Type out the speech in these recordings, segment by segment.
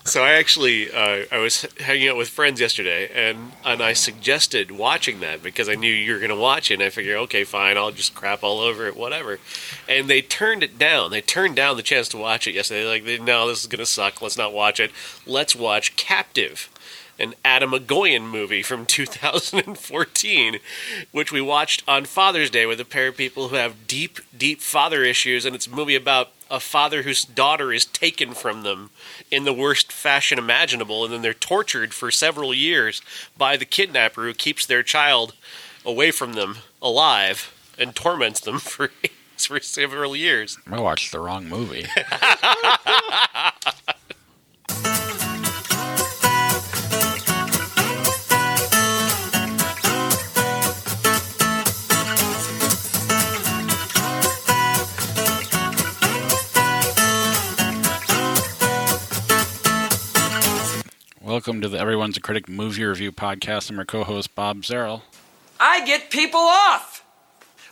So I actually, I was hanging out with friends yesterday, and I suggested watching that because I knew you were going to watch it, and I figured, okay, fine, I'll just crap all over it, whatever. And they turned it down. They turned down the chance to watch it yesterday. No, this is going to suck. Let's not watch it. Let's watch Captive, an Adam Agoyan movie from 2014, which we watched on Father's Day with a pair of people who have deep, deep father issues, and it's a movie about a father whose daughter is taken from them in the worst fashion imaginable, and then they're tortured for several years by the kidnapper who keeps their child away from them alive and torments them for several years. I watched the wrong movie. Welcome to the Everyone's a Critic movie review podcast. I'm your co-host, Bob Zerl. I get people off.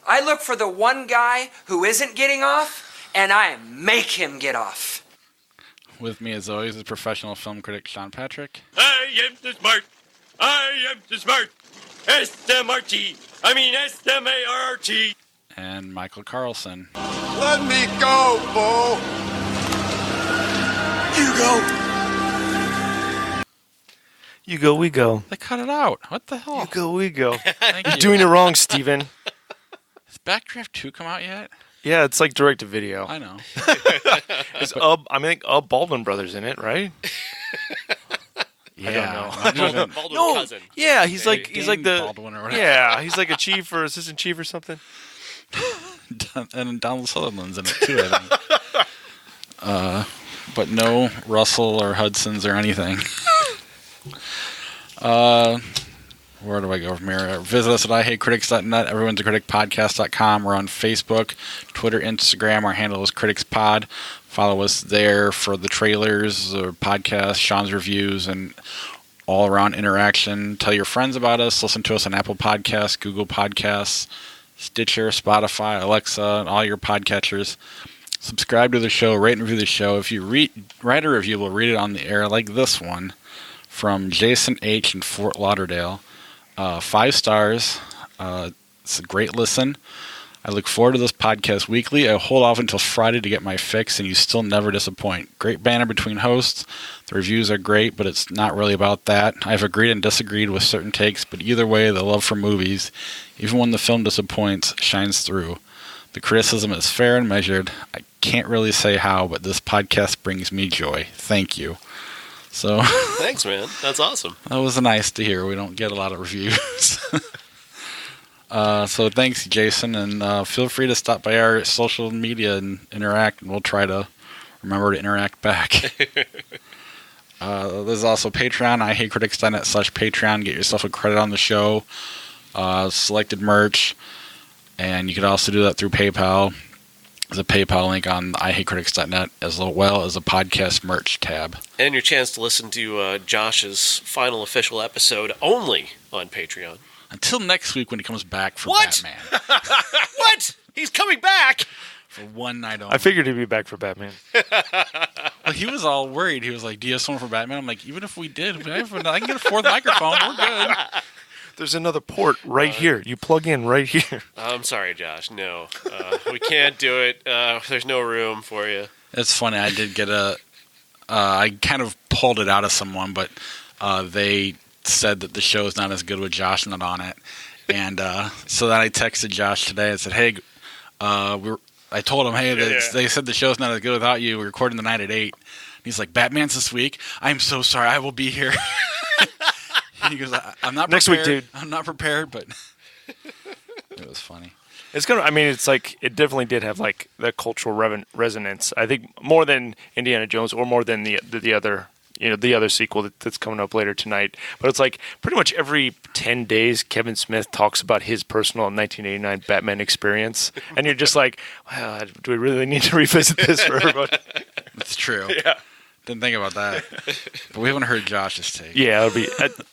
I look for the one guy who isn't getting off, and I make him get off. With me, as always, is professional film critic Sean Patrick. I am the smart. I am the smart. S-M-R-T. I mean S-M-A-R-R-T. And Michael Carlson. Let me go, Bo. You go. You go, we go. They cut it out. What the hell? You go, we go. Thank You're you. doing it wrong, Steven. Has Backdraft 2 come out yet? Yeah, it's like direct to video. I know. It's Baldwin Brothers in it, right? Yeah. I don't know. Baldwin cousin. Yeah, he's like Dane the Baldwin or whatever. yeah, he's like a chief or assistant chief or something. And Donald Sutherland's in it too, I think. But no Russell or Hudson's or anything. Where do I go from here? Visit us at ihatecritics.net, everyone's a critic podcast.com. We're on Facebook, Twitter, Instagram. Our handle is CriticsPod. Follow us there for the trailers, or podcasts, Sean's reviews, and all around interaction. Tell your friends about us. Listen to us on Apple Podcasts, Google Podcasts, Stitcher, Spotify, Alexa, and all your podcatchers. Subscribe to the show, rate and review the show. If you write a review, we'll read it on the air, like this one from Jason H. in Fort Lauderdale. 5 stars. It's a great listen. I look forward to this podcast weekly. I hold off until Friday to get my fix, and you still never disappoint. Great banter between hosts. The reviews are great, but it's not really about that. I've agreed and disagreed with certain takes, but either way, the love for movies, even when the film disappoints, shines through. The criticism is fair and measured. I can't really say how, but this podcast brings me joy. Thank you. So Thanks, man. That's awesome. that was nice to hear. We don't get a lot of reviews. So thanks, Jason, and feel free to stop by our social media and interact, and we'll try to remember to interact back. There's also Patreon, ihatecritics.net/Patreon. Get yourself a credit on the show, selected merch, and you can also do that through PayPal. There's a PayPal link on ihatecritics.net, as well as a podcast merch tab. And your chance to listen to Josh's final official episode only on Patreon. Until next week when he comes back for What? Batman. What? He's coming back! For one night only. I figured he'd be back for Batman. Well, he was all worried. He was like, do you have someone for Batman? I'm like, even if we did, I can get a 4th microphone. We're good. There's another port right here. You plug in right here. I'm sorry, Josh. No. We can't do it. There's no room for you. It's funny. I did get I kind of pulled it out of someone, but they said that the show is not as good with Josh not on it. And so then I texted Josh today and said, hey, I told him, hey, they said the show's not as good without you. We're recording the night at 8. And he's like, Batman's this week? I'm so sorry. I will be here. He goes, I'm not prepared. Next week, dude. I'm not prepared, but it was funny. It's gonna. I mean, it's like it definitely did have like the cultural resonance. I think more than Indiana Jones, or more than the other, the other sequel that's coming up later tonight. But it's like pretty much every 10 days, Kevin Smith talks about his personal 1989 Batman experience, and you're just like, well, do we really need to revisit this for everybody? It's true. Yeah. Didn't think about that. But we haven't heard Josh's take. Yeah, it'll be.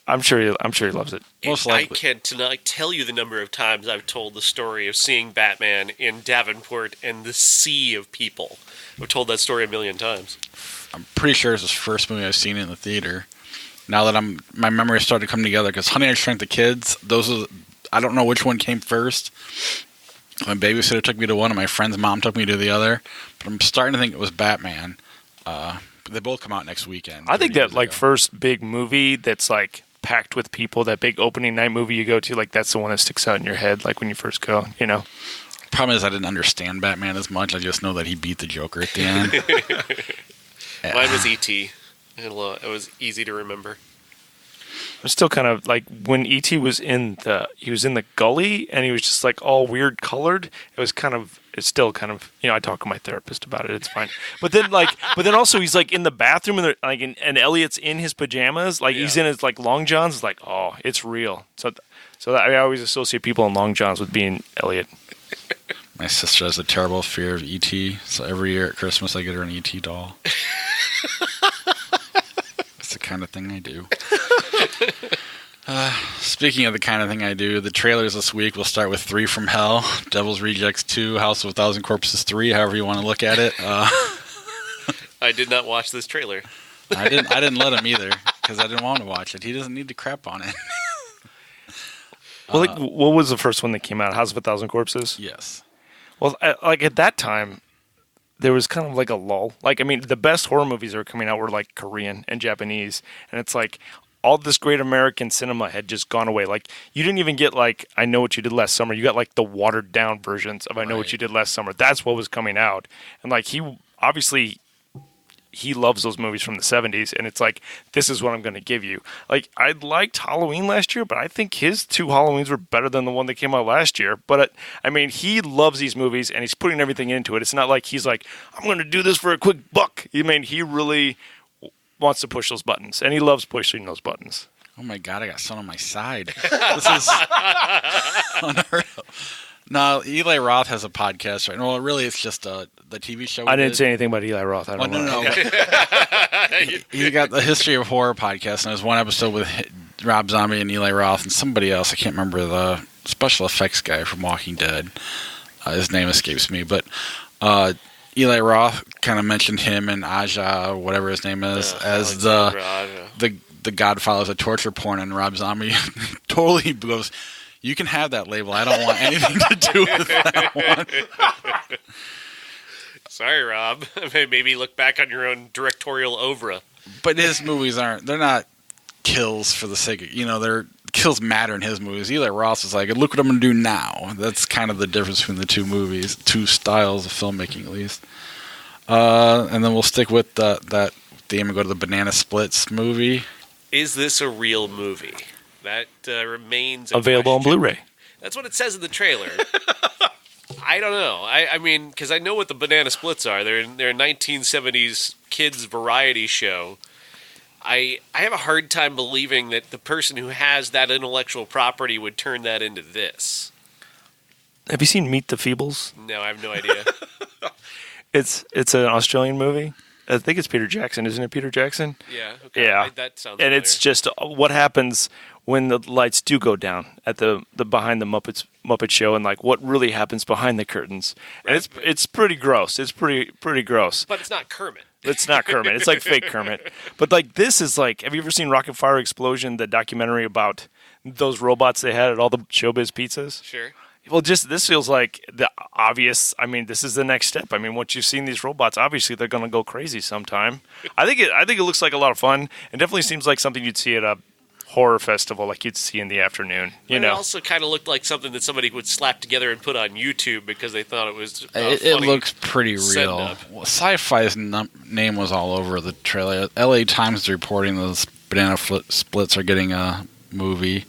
I'm sure he loves it. Most I likely. can't tonight tell you the number of times I've told the story of seeing Batman in Davenport and the sea of people. I've told that story a million times. I'm pretty sure it's the first movie I've seen in the theater. Now that my memory started to come together, because Honey, I Shrunk the Kids, I don't know which one came first. My babysitter took me to one, and my friend's mom took me to the other. But I'm starting to think it was Batman. They both come out next weekend. I think 30 that years like ago. first big movie that's like packed with people, that big opening night movie you go to, like that's the one that sticks out in your head, like when you first go, you know. Problem is I didn't understand Batman as much. I just know that he beat the Joker at the end. Mine was E.T. It was easy to remember. I'm still kind of like when E.T. was in the gully and he was just like all weird colored. It's still kind of, you know, I talk to my therapist about it. It's fine. But then also he's like in the bathroom and Elliot's in his pajamas. Like he's in his like long johns. It's like, oh, it's real. So I always associate people in long johns with being Elliot. My sister has a terrible fear of E.T., so every year at Christmas I get her an E.T. doll. It's the kind of thing I do. Speaking of the kind of thing I do, the trailers this week will start with 3 from Hell, Devil's Rejects 2, House of a Thousand Corpses 3, however you want to look at it. I did not watch this trailer. I didn't let him either, because I didn't want to watch it. He doesn't need to crap on it. Well, like, what was the first one that came out? House of a Thousand Corpses? Yes. Well, like at that time, there was kind of like a lull. Like, I mean, the best horror movies that were coming out were like Korean and Japanese. And it's like all this great American cinema had just gone away. Like, you didn't even get like I Know What You Did Last Summer. You got like the watered down versions of I Know What You Did Last Summer. That's what was coming out. And like he loves those movies from the 70s, and it's like, this is what I'm going to give you. Like, I liked Halloween last year, but I think his 2 Halloweens were better than the one that came out last year. But, I mean, he loves these movies, and he's putting everything into it. It's not like he's like, I'm going to do this for a quick buck. I mean, he really wants to push those buttons, and he loves pushing those buttons. Oh my God, I got sun on my side. This is unheard of. No, Eli Roth has a podcast right now. Well, really, it's just the TV show. I didn't say anything about Eli Roth. I don't know. No. He got the History of Horror podcast, and there's one episode with Rob Zombie and Eli Roth and somebody else. I can't remember the special effects guy from Walking Dead. His name escapes me, but Eli Roth kind of mentioned him and Aja, whatever his name is, as the Godfather of torture porn, and Rob Zombie totally goes, you can have that label. I don't want anything to do with that one. Sorry, Rob. Maybe look back on your own directorial oeuvre. But his movies they're not kills for the sake of, they're kills matter in his movies. Eli Roth is like, look what I'm going to do now. That's kind of the difference between the two movies, 2 styles of filmmaking at least. And then we'll stick with that theme and go to the Banana Splits movie. Is this a real movie? That remains available on Blu-ray. That's what it says in the trailer. I don't know. I mean, because I know what the Banana Splits are. They're a 1970s kids variety show. I have a hard time believing that the person who has that intellectual property would turn that into this. Have you seen Meet the Feebles? No, I have no idea. It's an Australian movie. I think it's Peter Jackson, isn't it? Peter Jackson? Yeah. Okay. Yeah. That sounds. And familiar. it's just what happens when the lights do go down at the behind the Muppet show, and like what really happens behind the curtains. And it's pretty gross. It's pretty gross. But it's not Kermit. It's not Kermit. It's like fake Kermit. But like this is like, have you ever seen Rocket Fire Explosion, the documentary about those robots they had at all the Showbiz pizzas? Sure. Well, just this feels like the obvious. I mean, this is the next step. I mean, once you've seen these robots, obviously they're going to go crazy sometime. I think it looks like a lot of fun. It definitely seems like something you'd see at a horror festival, like you'd see in the afternoon. It also kind of looked like something that somebody would slap together and put on YouTube because they thought it was. It looks pretty real. Well, Sci-Fi's name was all over the trailer. LA Times is reporting those Banana Splits are getting a movie.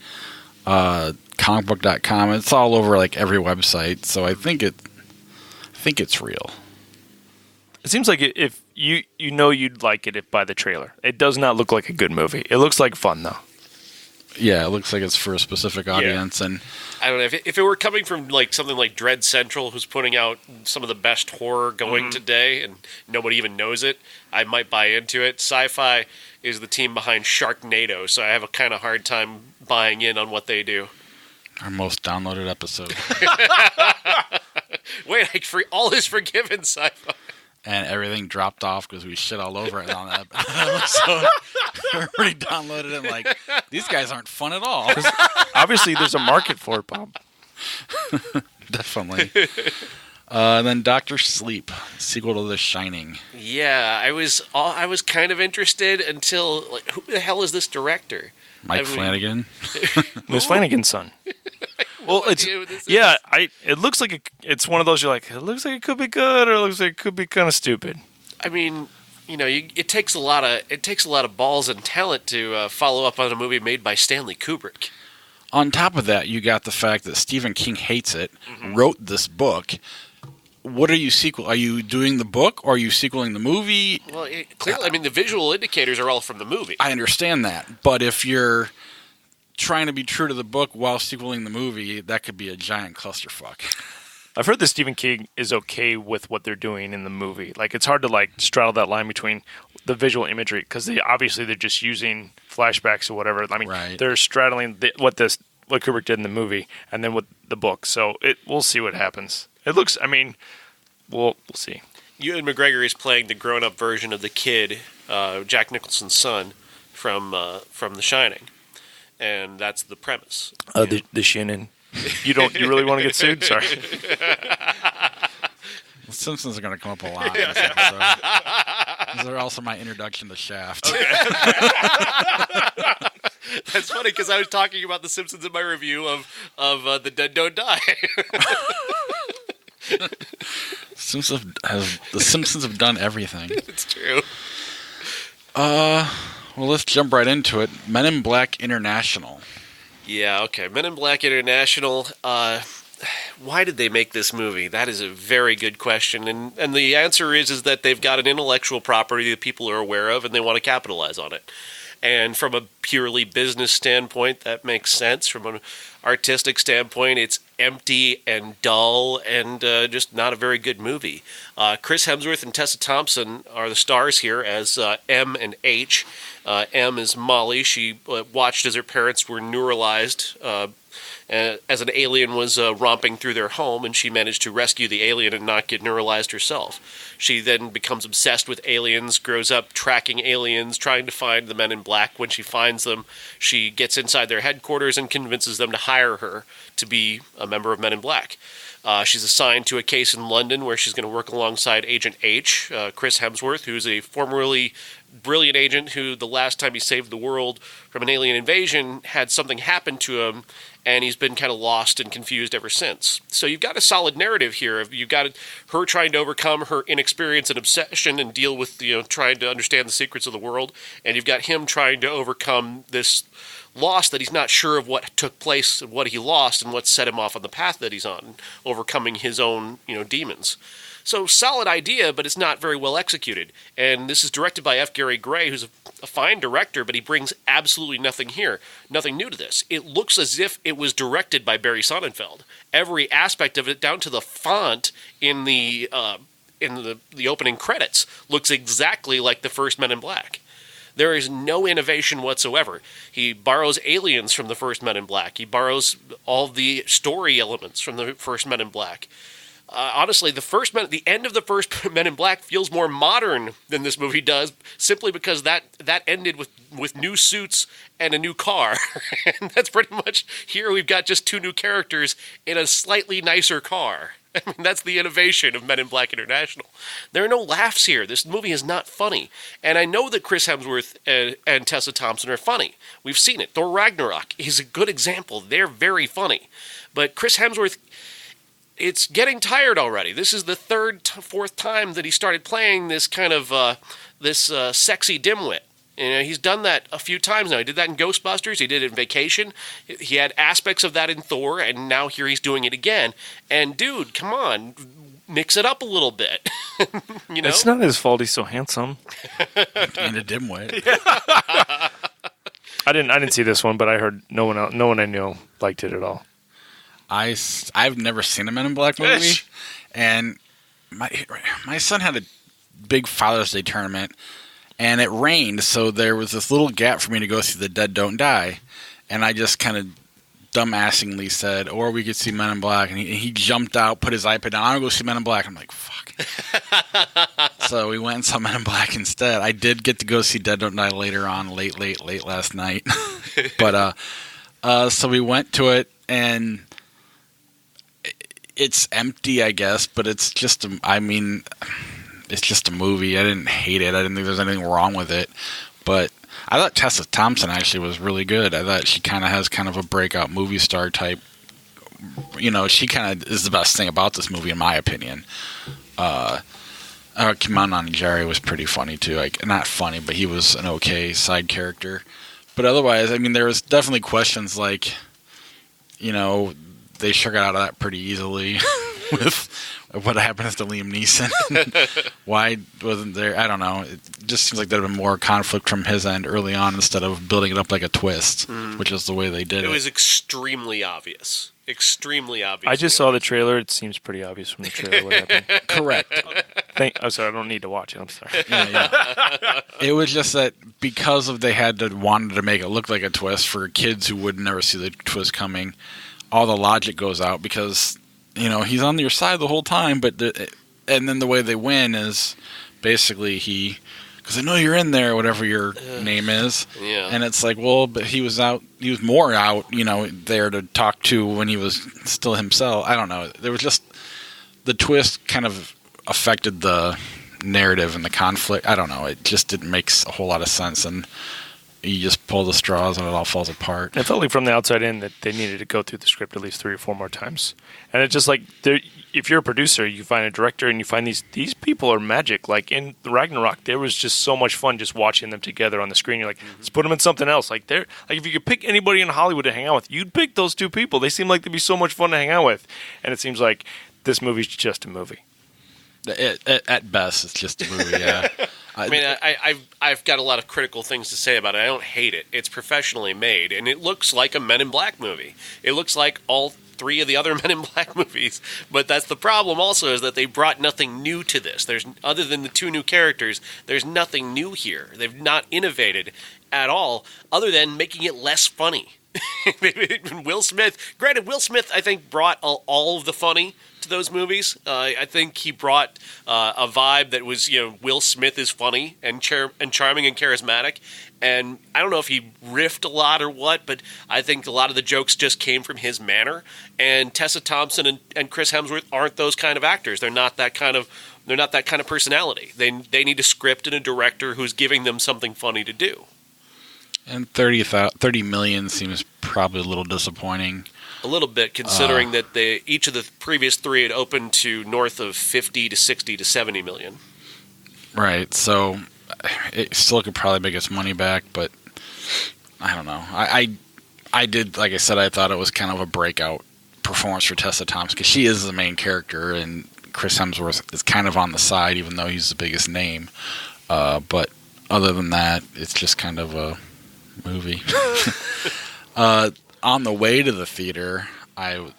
Comicbook.com. It's all over like every website, so I think it's real. It seems like if you'd like it by the trailer. It does not look like a good movie. It looks like fun though. Yeah, it looks like it's for a specific audience, and I don't know if it were coming from like something like Dread Central, who's putting out some of the best horror going today, and nobody even knows it, I might buy into it. Sci-Fi is the team behind Sharknado, so I have a kind of hard time buying in on what they do. our most downloaded episode. Wait, all is forgiven, Sci-Fi. And everything dropped off because we shit all over it on that episode. Everybody downloaded it like, these guys aren't fun at all. Obviously, there's a market for it, Bob. Definitely. Then Dr. Sleep, sequel to The Shining. Yeah, I was kind of interested until, like, who the hell is this director? Mike Flanagan. Miss Flanagan's son. Well, it looks like it's one of those you're like, it looks like it could be good, or it looks like it could be kind of stupid. I mean, it takes a lot of balls and talent to follow up on a movie made by Stanley Kubrick. On top of that, you got the fact that Stephen King hates it, wrote this book. What are you sequel? Are you doing the book, or are you sequeling the movie? Well, clearly, I mean, the visual indicators are all from the movie. I understand that, but if you're trying to be true to the book while sequeling the movie, that could be a giant clusterfuck. I've heard that Stephen King is okay with what they're doing in the movie. Like, it's hard to like straddle that line between the visual imagery, because they're just using flashbacks or whatever. I mean, they're straddling what Kubrick did in the movie and then with the book. So we'll see what happens. It looks. I mean, we'll see. Ewan McGregor is playing the grown-up version of the kid, Jack Nicholson's son, from The Shining, and that's the premise. The Shinnin. You really want to get sued? Sorry. The Simpsons are going to come up a lot in this episode. These are also my introduction to Shaft. Okay. That's funny because I was talking about The Simpsons in my review of The Dead Don't Die. The Simpsons have done everything. It's true. Well, let's jump right into it. Men in Black International. Yeah, okay. Men in Black International. Why did they make this movie? That is a very good question. And the answer is that they've got an intellectual property that people are aware of and they want to capitalize on it. And from a purely business standpoint, that makes sense. From an artistic standpoint, it's empty and dull and just not a very good movie. Chris Hemsworth and Tessa Thompson are the stars here as M and H. M is Molly. She watched as her parents were neuralized as an alien was romping through their home, and she managed to rescue the alien and not get neuralized herself. She then becomes obsessed with aliens, grows up tracking aliens, trying to find the Men in Black. When she finds them, she gets inside their headquarters and convinces them to hire her to be a member of Men in Black. She's assigned to a case in London where she's going to work alongside Agent H, Chris Hemsworth, who's a formerly brilliant agent who the last time he saved the world from an alien invasion had something happen to him, and he's been kind of lost and confused ever since. So you've got a solid narrative here. You've got her trying to overcome her inexperience and obsession and deal with, trying to understand the secrets of the world, and you've got him trying to overcome this loss that he's not sure of what took place, what he lost, and what set him off on the path that he's on, overcoming his own, demons. So solid idea, but it's not very well executed. And this is directed by F. Gary Gray, who's a fine director, but he brings absolutely nothing here, nothing new to this. It looks as if it was directed by Barry Sonnenfeld. Every aspect of it, down to the font in the opening credits, looks exactly like the first Men in Black. There is no innovation whatsoever. He borrows aliens from the first Men in Black. He borrows all the story elements from the first Men in Black. Honestly, the end of the first Men in Black feels more modern than this movie does, simply because that ended with new suits and a new car. And that's pretty much, here we've got just two new characters in a slightly nicer car. I mean, that's the innovation of Men in Black International. There are no laughs here. This movie is not funny. And I know that Chris Hemsworth and Tessa Thompson are funny. We've seen it. Thor Ragnarok is a good example. They're very funny. But Chris Hemsworth, it's getting tired already. This is the fourth time that he started playing this kind of sexy dimwit. He's done that a few times now. He did that in Ghostbusters. He did it in Vacation. He had aspects of that in Thor, and now here he's doing it again. And dude, come on, mix it up a little bit. It's not his fault he's so handsome. And a dimwit. I didn't see this one, but I heard no one I knew liked it at all. I've never seen a Men in Black movie, and my son had a big Father's Day tournament, and it rained, so there was this little gap for me to go see The Dead Don't Die, and I just kind of dumbassingly said, or we could see Men in Black, and he jumped out, put his iPad down, I'm going to go see Men in Black. I'm like, fuck. So we went and saw Men in Black instead. I did get to go see Dead Don't Die later on, late last night. But so we went to it, and it's empty, I guess, but it's just it's just a movie. I didn't hate it. I didn't think there's anything wrong with it. But I thought Tessa Thompson actually was really good. I thought she kind of has kind of a breakout movie star type. You know, she kind of is the best thing about this movie, in my opinion. Kimon Nanjiani was pretty funny, too. Like, not funny, but he was an okay side character. But otherwise, I mean, there was definitely questions like, you know, they sure got out of that pretty easily with what happens to Liam Neeson. Why wasn't there? I don't know. It just seems like there'd been more conflict from his end early on instead of building it up like a twist, which is the way they did it. It was extremely obvious. Extremely obvious. I just saw the trailer. It seems pretty obvious from the trailer what happened. Correct. I'm sorry. I don't need to watch it. I'm sorry. Yeah. It was just that because of wanted to make it look like a twist for kids who would never see the twist coming, all the logic goes out because, you know, he's on your side the whole time, and then the way they win is basically because I know you're in there, whatever your name is. Yeah. And it's like, well, but he was more out, you know, there to talk to when he was still himself. I don't know. There was just, the twist kind of affected the narrative and the conflict. I don't know. It just didn't make a whole lot of sense. And you just pull the straws and it all falls apart. It felt like from the outside in that they needed to go through the script at least 3 or 4 more times. And it's just like, if you're a producer, you find a director and you find these people are magic. Like in Ragnarok, there was just so much fun just watching them together on the screen. You're like, let's put them in something else. Like if you could pick anybody in Hollywood to hang out with, you'd pick those 2 people. They seem like they'd be so much fun to hang out with. And it seems like this movie's just a movie. At best, it's just a movie, yeah. I mean, I've got a lot of critical things to say about it. I don't hate it. It's professionally made, and it looks like a Men in Black movie. It looks like all 3 of the other Men in Black movies. But that's the problem also, is that they brought nothing new to this. Other than the 2 new characters, there's nothing new here. They've not innovated at all, other than making it less funny. Will Smith, I think, brought all of the funny to those movies. I think he brought a vibe that was, you know, Will Smith is funny and charming and charismatic. And I don't know if he riffed a lot or what, but I think a lot of the jokes just came from his manner. And Tessa Thompson and Chris Hemsworth aren't those kind of actors. They're not that kind of personality. They need a script and a director who's giving them something funny to do. And 30 million seems probably a little disappointing. A little bit, considering that each of the previous 3 had opened to north of 50 to 60 to 70 million. Right, so it still could probably make its money back, but I don't know. I did, like I said, I thought it was kind of a breakout performance for Tessa Thompson, because she is the main character, and Chris Hemsworth is kind of on the side, even though he's the biggest name. But other than that, it's just kind of a movie. On the way to the theater, I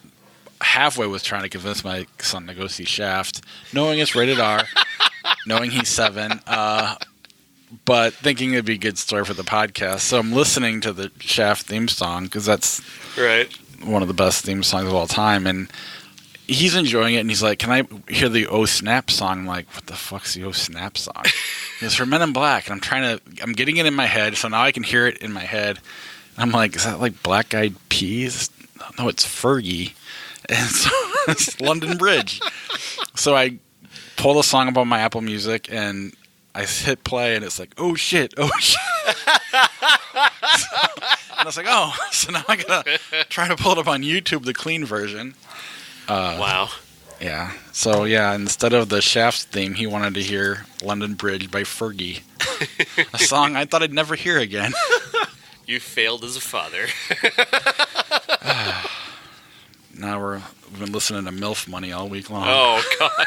halfway was trying to convince my son to go see Shaft, knowing it's rated R, knowing he's 7, but thinking it'd be a good story for the podcast. So I'm listening to the Shaft theme song, because that's one of the best theme songs of all time, and he's enjoying it, and he's like, can I hear the Oh Snap song? I'm like, what the fuck's the Oh Snap song? It's for Men in Black, and I'm getting it in my head, so now I can hear it in my head. And I'm like, is that like Black Eyed Peas? No, it's Fergie. And so it's London Bridge. So I pull the song up on my Apple Music, and I hit play, and it's like, oh shit. And I was like, oh, so now I gotta try to pull it up on YouTube, the clean version. Wow. Yeah. So, yeah, instead of the Shaft theme, he wanted to hear London Bridge by Fergie. A song I thought I'd never hear again. You failed as a father. Now we've been listening to MILF Money all week long. Oh, God.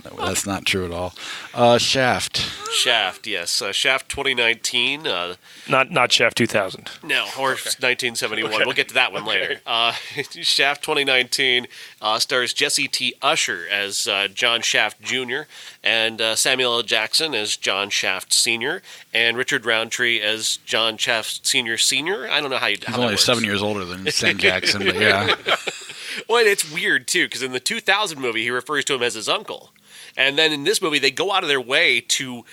No, that's not true at all. Shaft. Shaft, yes. Shaft 2019. Not Shaft 2000. No, or 1971. We'll get to that one later. Shaft 2019 stars Jesse T. Usher as John Shaft Jr. and Samuel L. Jackson as John Shaft Sr. and Richard Roundtree as John Shaft Sr. Sr. I don't know how you. He's only 7 years older than Sam Jackson, but yeah. Well, it's weird too because in the 2000 movie he refers to him as his uncle, and then in this movie they go out of their way to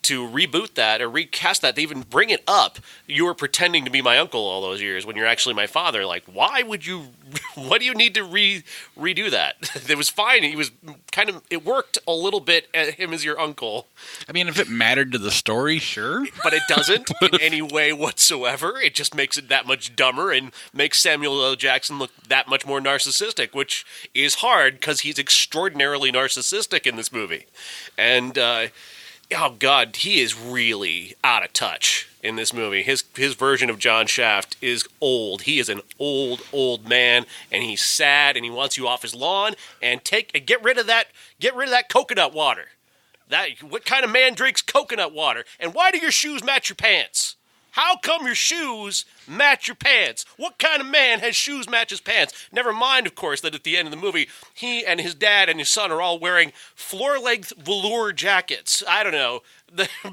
reboot that or recast that. They even bring it up. You were pretending to be my uncle all those years when you're actually my father. Like, why would you? What do you need to redo that? It was fine. He was it worked a little bit at him as your uncle. I mean, if it mattered to the story, sure. But it doesn't in any way whatsoever. It just makes it that much dumber and makes Samuel L. Jackson look that much more narcissistic, which is hard because he's extraordinarily narcissistic in this movie. And, oh, God, he is really out of touch in this movie. His version of John Shaft is old. He is an old man, and he's sad, and he wants you off his lawn, and get rid of that coconut water. What kind of man drinks coconut water? And why do your shoes match your pants? How come your shoes match your pants? What kind of man has shoes match his pants? Never mind, of course, that at the end of the movie, he and his dad and his son are all wearing floor-length velour jackets. I don't know.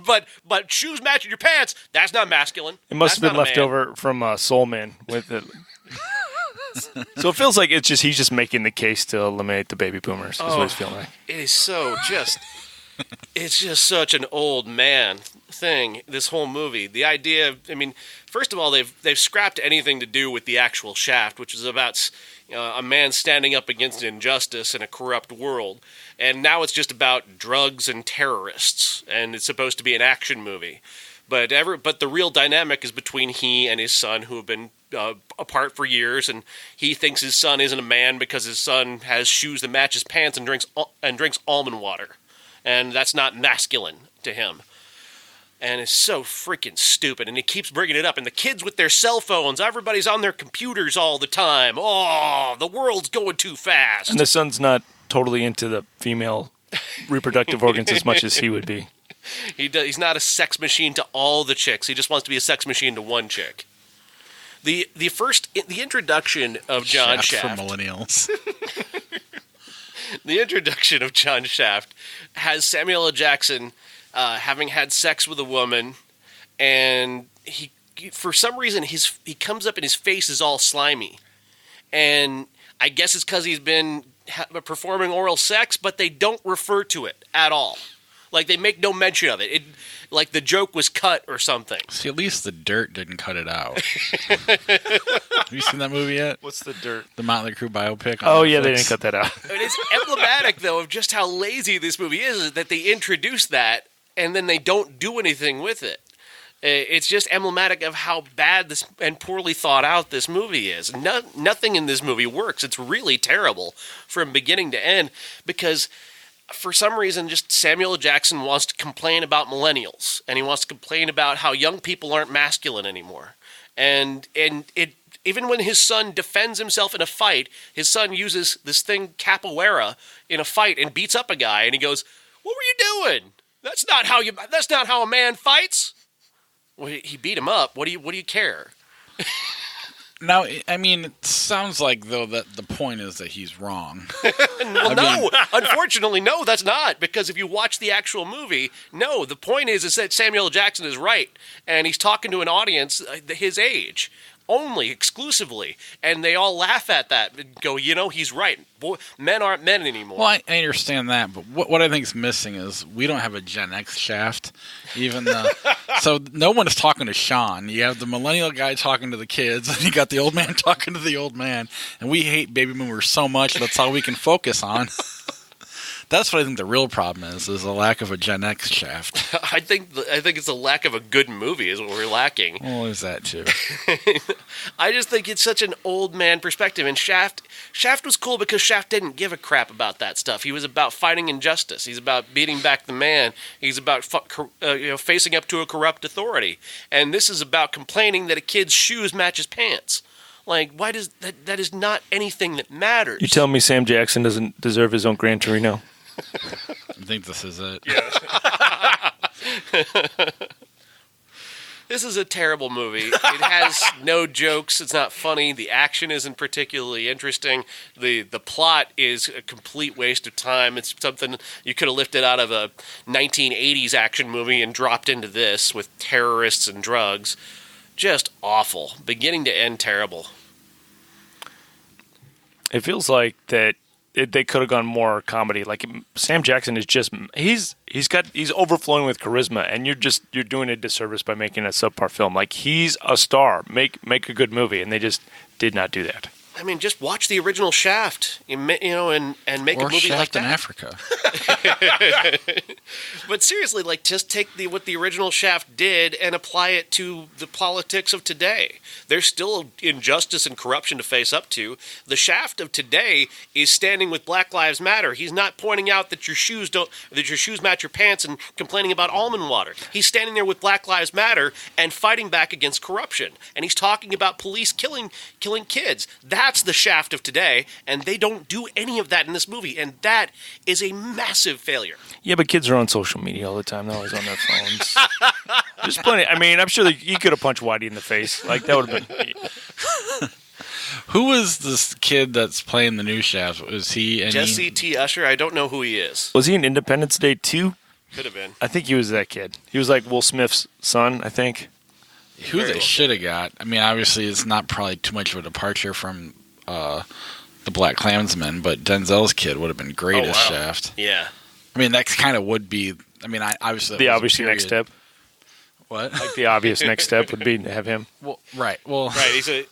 But shoes matching your pants, that's not masculine. It must have been left over from Soul Man with it. So it feels like he's just making the case to eliminate the baby boomers. That's what it's feeling like. It is so just... It's just such an old man thing, this whole movie. The idea of, I mean, first of all, they've scrapped anything to do with the actual Shaft, which is about a man standing up against injustice in a corrupt world. And now it's just about drugs and terrorists, and it's supposed to be an action movie. But the real dynamic is between he and his son, who have been apart for years, and he thinks his son isn't a man because his son has shoes that match his pants and drinks almond water. And that's not masculine to him. And it's so freaking stupid. And he keeps bringing it up. And the kids with their cell phones, everybody's on their computers all the time. Oh, the world's going too fast. And the son's not totally into the female reproductive organs as much as he would be. He's not a sex machine to all the chicks. He just wants to be a sex machine to one chick. The introduction of John Shaft. For millennials. The introduction of John Shaft has Samuel L. Jackson having had sex with a woman, and he for some reason he comes up and his face is all slimy, and I guess it's because he's been performing oral sex, but they don't refer to it at all. Like, they make no mention of it. Like the joke was cut or something. See, at least the dirt didn't cut it out. Have you seen that movie yet? What's the dirt? The Motley Crue biopic. Oh, yeah, they didn't cut that out. It's emblematic, though, of just how lazy this movie is that they introduce that and then they don't do anything with it. It's just emblematic of how bad this and poorly thought out this movie is. Nothing in this movie works. It's really terrible from beginning to end because... For some reason, just Samuel L. Jackson wants to complain about millennials, and he wants to complain about how young people aren't masculine anymore. And even when his son defends himself in a fight, his son uses this thing capoeira in a fight and beats up a guy, and he goes, "What were you doing? That's not how a man fights." Well, he beat him up. What do you care? Now, I mean, it sounds like, though, that the point is that he's wrong. No. Unfortunately, no, that's not. Because if you watch the actual movie, no, the point is that Samuel L. Jackson is right. And he's talking to an audience his age. Only, exclusively. And they all laugh at that and go, he's right. Boy, men aren't men anymore. Well, I understand that, but what I think is missing is we don't have a Gen X Shaft. So no one is talking to Sean. You have the millennial guy talking to the kids, and you got the old man talking to the old man. And we hate baby boomers so much, that's all we can focus on. That's what I think the real problem is a lack of a Gen X Shaft. I think it's a lack of a good movie is what we're lacking. Well, there's that too. I just think it's such an old man perspective. And Shaft was cool because Shaft didn't give a crap about that stuff. He was about fighting injustice. He's about beating back the man. He's about facing up to a corrupt authority. And this is about complaining that a kid's shoes match his pants. Like, why does that is not anything that matters. You tell me Sam Jackson doesn't deserve his own Gran Torino? I think this is it. Yeah. This is a terrible movie. It has no jokes. It's not funny. The action isn't particularly interesting. The plot is a complete waste of time. It's something you could have lifted out of a 1980s action movie and dropped into this with terrorists and drugs. Just awful. Beginning to end terrible. It feels like that they could have gone more comedy. Like Sam Jackson is just he's overflowing with charisma, and you're doing a disservice by making a subpar film. Like he's a star. Make a good movie, and they just did not do that. I mean, just watch the original Shaft, and make or a movie Shaft like that. in Africa. But seriously, like, just take what the original Shaft did and apply it to the politics of today. There's still injustice and corruption to face up to. The Shaft of today is standing with Black Lives Matter. He's not pointing out that your shoes match your pants and complaining about almond water. He's standing there with Black Lives Matter and fighting back against corruption. And he's talking about police killing kids. That's the Shaft of today, and they don't do any of that in this movie, and that is a massive failure. Yeah, but kids are on social media all the time. They're always on their phones. There's plenty. I mean, I'm sure that you could have punched Whitey in the face. Like, that would have been... Who was this kid that's playing the new Shaft? Was he Jesse T. Usher? I don't know who he is. Was he in Independence Day 2? Could have been. I think he was that kid. He was like Will Smith's son, I think. Who they should have got. I mean, obviously, it's not probably too much of a departure from the Black Klansman, but Denzel's kid would have been great as Shaft. Yeah. I mean, that kind of would be. I mean, obviously the obvious next step. What? Like the obvious next step would be to have him. Well, right. Well, right.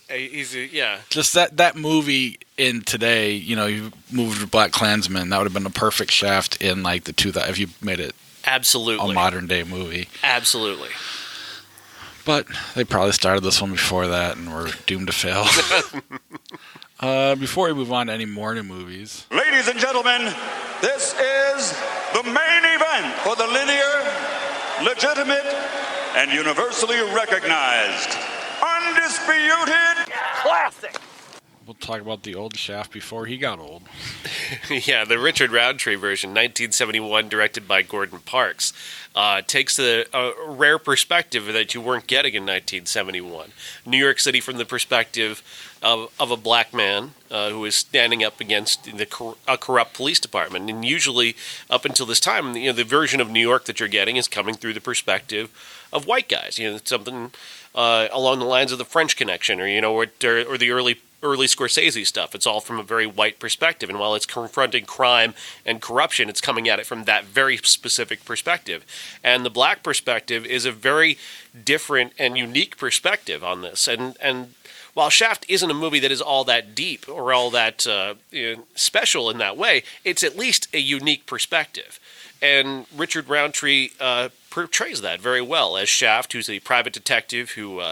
He's a yeah. Just that movie in today, you moved to Black Klansman, that would have been a perfect Shaft in like the 2000 if you made it absolutely a modern day movie. Absolutely. But they probably started this one before that and were doomed to fail. Before we move on to any more new movies. Ladies and gentlemen, this is the main event for the linear, legitimate, and universally recognized, undisputed classic. We'll talk about the old Shaft before he got old. Yeah, the Richard Roundtree version, 1971, directed by Gordon Parks, takes a rare perspective that you weren't getting in 1971. New York City from the perspective of a black man who is standing up against a corrupt police department. And usually, up until this time, the version of New York that you're getting is coming through the perspective of white guys. Something along the lines of the French Connection, or the early Scorsese stuff. It's all from a very white perspective, and while it's confronting crime and corruption, it's coming at it from that very specific perspective. And the black perspective is a very different and unique perspective on this. And while Shaft isn't a movie that is all that deep or all that special in that way, it's at least a unique perspective. And Richard Roundtree portrays that very well as Shaft, who's a private detective who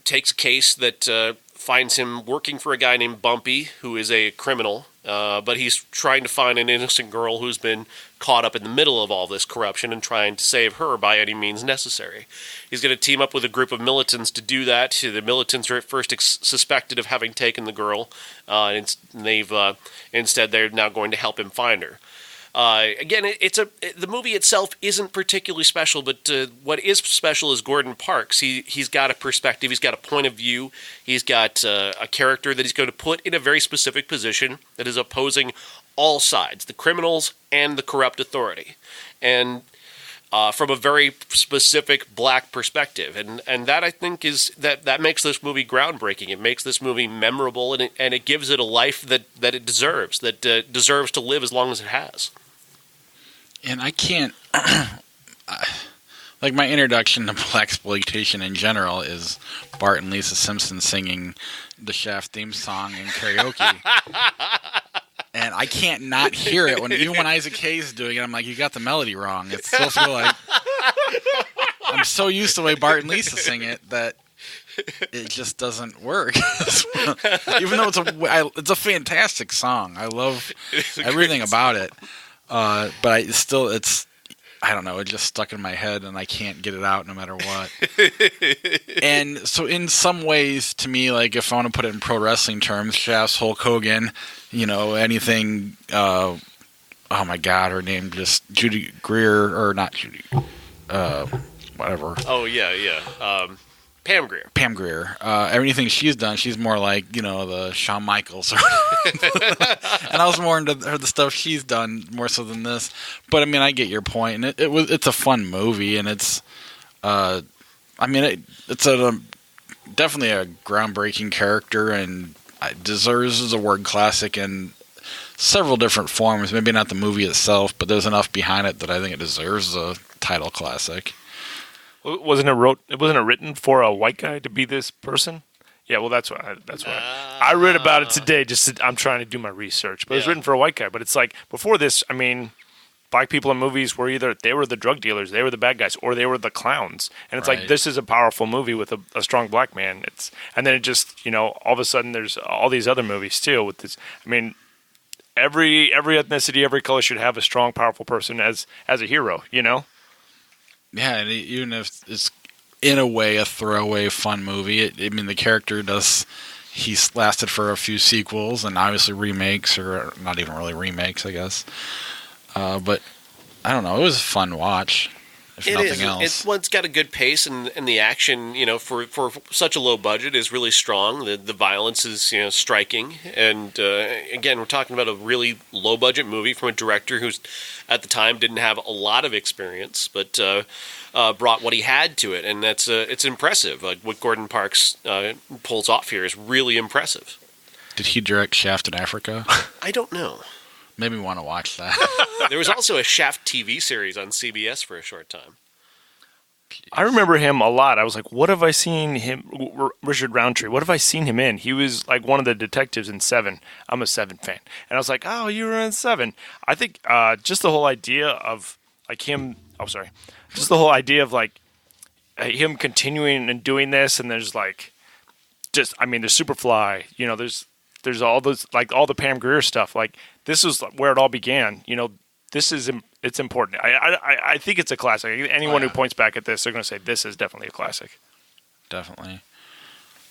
takes a case that finds him working for a guy named Bumpy, who is a criminal, but he's trying to find an innocent girl who's been caught up in the middle of all this corruption and trying to save her by any means necessary. He's going to team up with a group of militants to do that. The militants are at first suspected of having taken the girl, and instead they're now going to help him find her. Again, the movie itself isn't particularly special, but what is special is Gordon Parks. He's got a perspective, he's got a point of view, he's got a character that he's going to put in a very specific position that is opposing all sides, the criminals and the corrupt authority, and from a very specific black perspective. And that, I think, is that makes this movie groundbreaking. It makes this movie memorable, and it gives it a life that it deserves, that deserves to live as long as it has. And I can't, like, my introduction to blaxploitation in general is Bart and Lisa Simpson singing the Shaft theme song in karaoke. And I can't not hear it even when Isaac Hayes is doing it. I'm like, you got the melody wrong. It's supposed to go like, I'm so used to the way Bart and Lisa sing it that it just doesn't work. Even though it's a fantastic song. I love everything about it. But I don't know, it just stuck in my head and I can't get it out no matter what. And so in some ways, to me, like, if I want to put it in pro wrestling terms, Shaft's Hulk Hogan, anything oh my God, her name just Judy Greer, or not Judy, whatever. Oh yeah. Pam Grier. Pam Grier. Everything she's done, she's more like, the Shawn Michaels. And I was more into the stuff she's done more so than this. But I mean, I get your point, and it's a fun movie, and it's definitely a groundbreaking character, and it deserves a word classic in several different forms. Maybe not the movie itself, but there's enough behind it that I think it deserves a title classic. Wasn't it written for a white guy to be this person? Yeah, well, that's what I read about it today. I'm trying to do my research, but it was written for a white guy. But it's like before this, I mean, black people in movies were either they were the drug dealers, they were the bad guys, or they were the clowns. And it's like, this is a powerful movie with a strong black man. And then it just, all of a sudden there's all these other movies too with this. I mean, every ethnicity, every color should have a strong, powerful person as a hero. Yeah, and even if it's in a way a throwaway fun movie, the character he's lasted for a few sequels and obviously remakes, or not even really remakes, I guess. But I don't know. It was a fun watch, if nothing else. It's got a good pace, and the action, for such a low budget, is really strong. The violence is, striking. And again, we're talking about a really low budget movie from a director who's at the time didn't have a lot of experience, but brought what he had to it, and it's impressive. Like what Gordon Parks pulls off here is really impressive. Did he direct Shaft in Africa? I don't know. Made me want to watch that. There was also a Shaft TV series on CBS for a short time. I remember him a lot. I was like, what have I seen him, Richard Roundtree, what have I seen him in? He was like one of the detectives in Seven. I'm a Seven fan. And I was like, oh, you were in Seven. I think just the whole idea of like him, just the whole idea of like him continuing and doing this, and there's like, there's Superfly, there's all those, like all the Pam Grier stuff. Like this is where it all began. It's important. I think it's a classic. Anyone who points back at this, they're going to say this is definitely a classic. Definitely.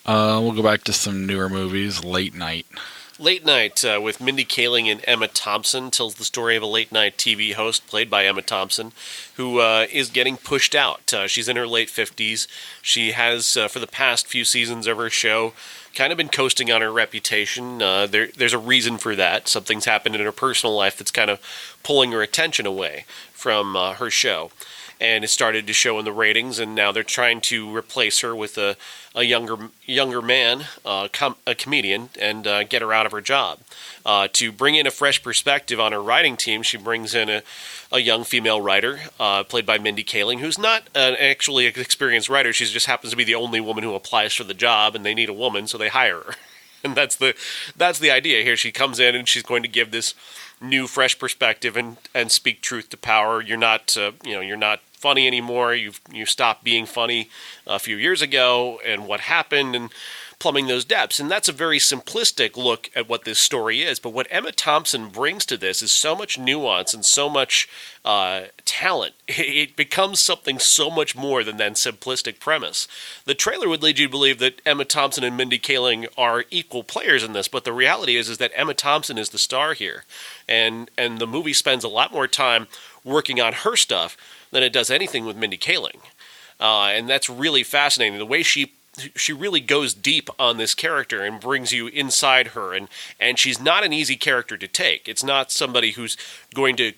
We'll go back to some newer movies. Late Night. Late Night with Mindy Kaling and Emma Thompson tells the story of a late night TV host played by Emma Thompson who is getting pushed out. She's in her late 50s. She has, for the past few seasons of her show, kind of been coasting on her reputation. There's a reason for that. Something's happened in her personal life that's kind of pulling her attention away from her show. And it started to show in the ratings, and now they're trying to replace her with a younger man, a comedian, and get her out of her job. To bring in a fresh perspective on her writing team, she brings in a young female writer, played by Mindy Kaling, who's not actually an experienced writer. She just happens to be the only woman who applies for the job, and they need a woman, so they hire her. And that's the idea here. She comes in, and she's going to give this new, fresh perspective and speak truth to power. You're not funny anymore. You stopped being funny a few years ago, and what happened, and plumbing those depths. And that's a very simplistic look at what this story is. But what Emma Thompson brings to this is so much nuance and so much talent. It becomes something so much more than that simplistic premise. The trailer would lead you to believe that Emma Thompson and Mindy Kaling are equal players in this, but the reality is that Emma Thompson is the star here. And the movie spends a lot more time working on her stuff than it does anything with Mindy Kaling. And that's really fascinating. The way she really goes deep on this character and brings you inside her. And she's not an easy character to take. It's not somebody who's going to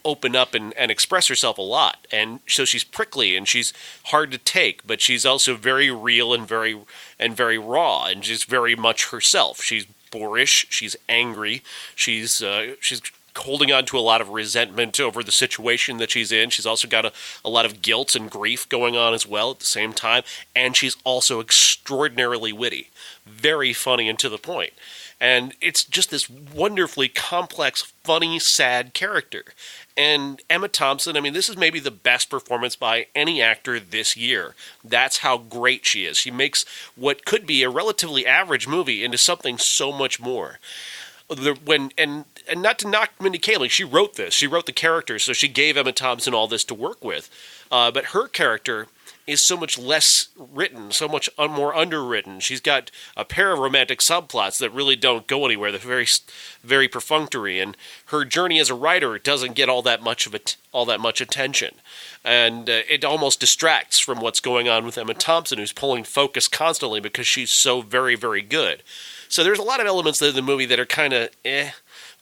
open up and express herself a lot. And so she's prickly and she's hard to take, but she's also very real and very raw, and she's very much herself. She's boorish, she's angry, she's holding on to a lot of resentment over the situation that she's in. She's also got a lot of guilt and grief going on as well at the same time. And she's also extraordinarily witty, very funny and to the point. And it's just this wonderfully complex, funny, sad character. And Emma Thompson, this is maybe the best performance by any actor this year. That's how great she is. She makes what could be a relatively average movie into something so much more. And not to knock Mindy Kaling, she wrote this. She wrote the character, so she gave Emma Thompson all this to work with. But her character is so much less written, so much more underwritten. She's got a pair of romantic subplots that really don't go anywhere. They're very, very perfunctory, and her journey as a writer doesn't get all that much attention. And it almost distracts from what's going on with Emma Thompson, who's pulling focus constantly because she's so very, very good. So there's a lot of elements of the movie that are kind of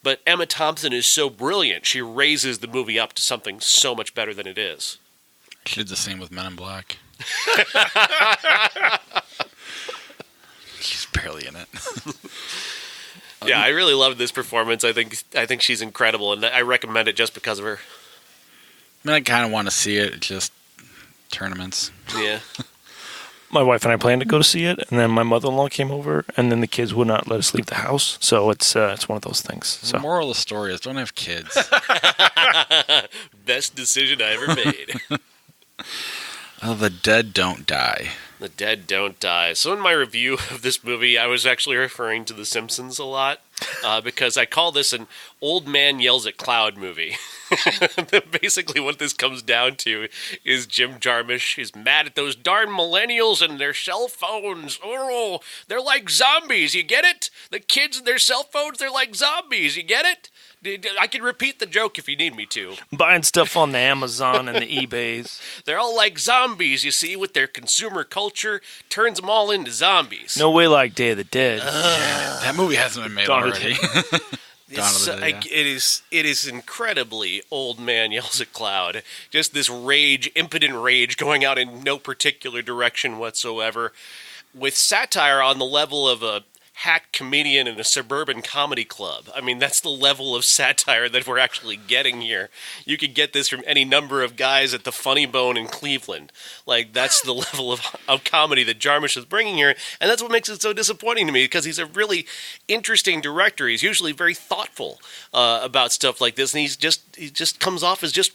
but Emma Thompson is so brilliant. She raises the movie up to something so much better than it is. She did the same with Men in Black. She's barely in it. Yeah, I really loved this performance. I think she's incredible, and I recommend it just because of her. I mean, I kind of want to see it. It's just tournaments. Yeah. My wife and I planned to go to see it, and then my mother-in-law came over, and then the kids would not let us leave the house. So it's one of those things. So. The moral of the story is don't have kids. Best decision I ever made. Oh, the dead don't die. The dead don't die. So in my review of this movie, I was actually referring to The Simpsons a lot because I call this an old man yells at cloud movie. Basically what this comes down to is Jim Jarmusch is mad at those darn millennials and their cell phones. Oh, they're like zombies, you get it? The kids and their cell phones, they're like zombies, you get it? I can repeat the joke if you need me to. Buying stuff on the Amazon and the eBays. They're all like zombies, you see, with their consumer culture turns them all into zombies. No way like Day of the Dead. Yeah, that movie hasn't been made already. It is incredibly old man yells at cloud. Just this rage, impotent rage going out in no particular direction whatsoever, with satire on the level of a hack comedian in a suburban comedy club. I mean, that's the level of satire that we're actually getting here. You could get this from any number of guys at the Funny Bone in Cleveland. Like, that's the level of comedy that Jarmusch is bringing here, and that's what makes it so disappointing to me, because he's a really interesting director. He's usually very thoughtful about stuff like this, and he just comes off as just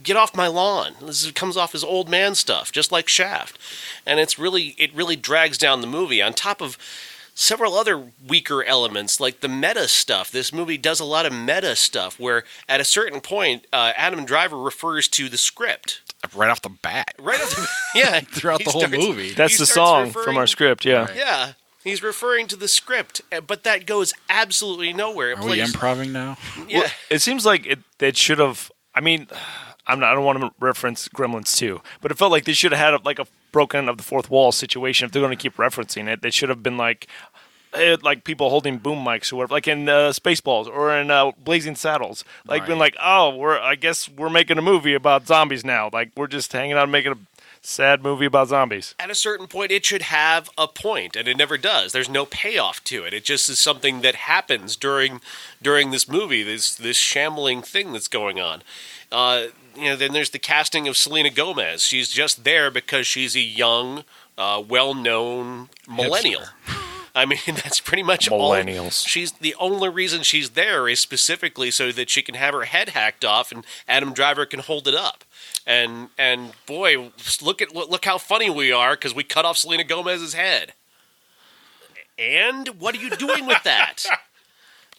get off my lawn. This comes off as old man stuff, just like Shaft. And it really drags down the movie, on top of several other weaker elements, like the meta stuff. This movie does a lot of meta stuff, where at a certain point, Adam Driver refers to the script. Right off the bat. Yeah. Throughout the whole movie. That's the song from our script, yeah. Right. Yeah. He's referring to the script, but that goes absolutely nowhere. Are we improving now? Yeah. Well, it seems like it should have. I mean, I don't want to reference Gremlins 2, but it felt like they should have had a broken of the fourth wall situation. If they're going to keep referencing it, they should have been like people holding boom mics or whatever, like in Spaceballs or in Blazing Saddles. Like, right. Been like, I guess we're making a movie about zombies now. Like, we're just hanging out and making a sad movie about zombies. At a certain point, it should have a point, and it never does. There's no payoff to it. It just is something that happens during this movie, this shambling thing that's going on. Then there's the casting of Selena Gomez. She's just there because she's a young, well-known millennial. I mean, that's pretty much millennials. She's the only reason she's there is specifically so that she can have her head hacked off and Adam Driver can hold it up. And boy, look how funny we are because we cut off Selena Gomez's head. And what are you doing with that?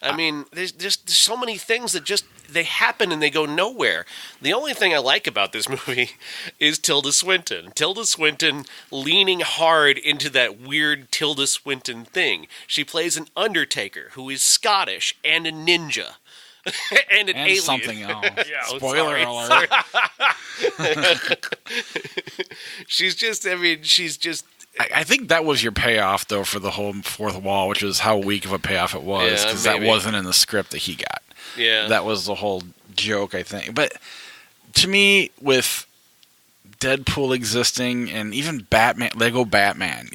I mean, there's so many things that just they happen and they go nowhere. The only thing I like about this movie is Tilda Swinton. Tilda Swinton leaning hard into that weird Tilda Swinton thing. She plays an undertaker who is Scottish and a ninja. and an alien. Something else. Yeah, Spoiler alert. She's just. I think that was your payoff, though, for the whole fourth wall, which is how weak of a payoff it was, because that wasn't in the script that he got. Yeah. That was the whole joke, I think. But to me, with Deadpool existing and even Batman, Lego Batman,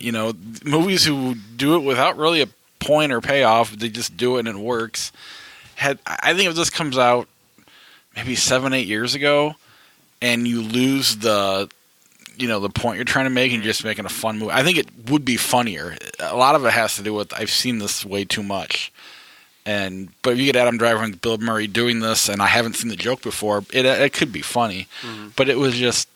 movies who do it without really a point or payoff, they just do it and it works. I think if this comes out maybe 7-8 years ago and you lose the point you're trying to make and you're just making a fun movie, I think it would be funnier. A lot of it has to do with I've seen this way too much. But if you get Adam Driver and Bill Murray doing this and I haven't seen the joke before, it could be funny. Mm-hmm. But it was just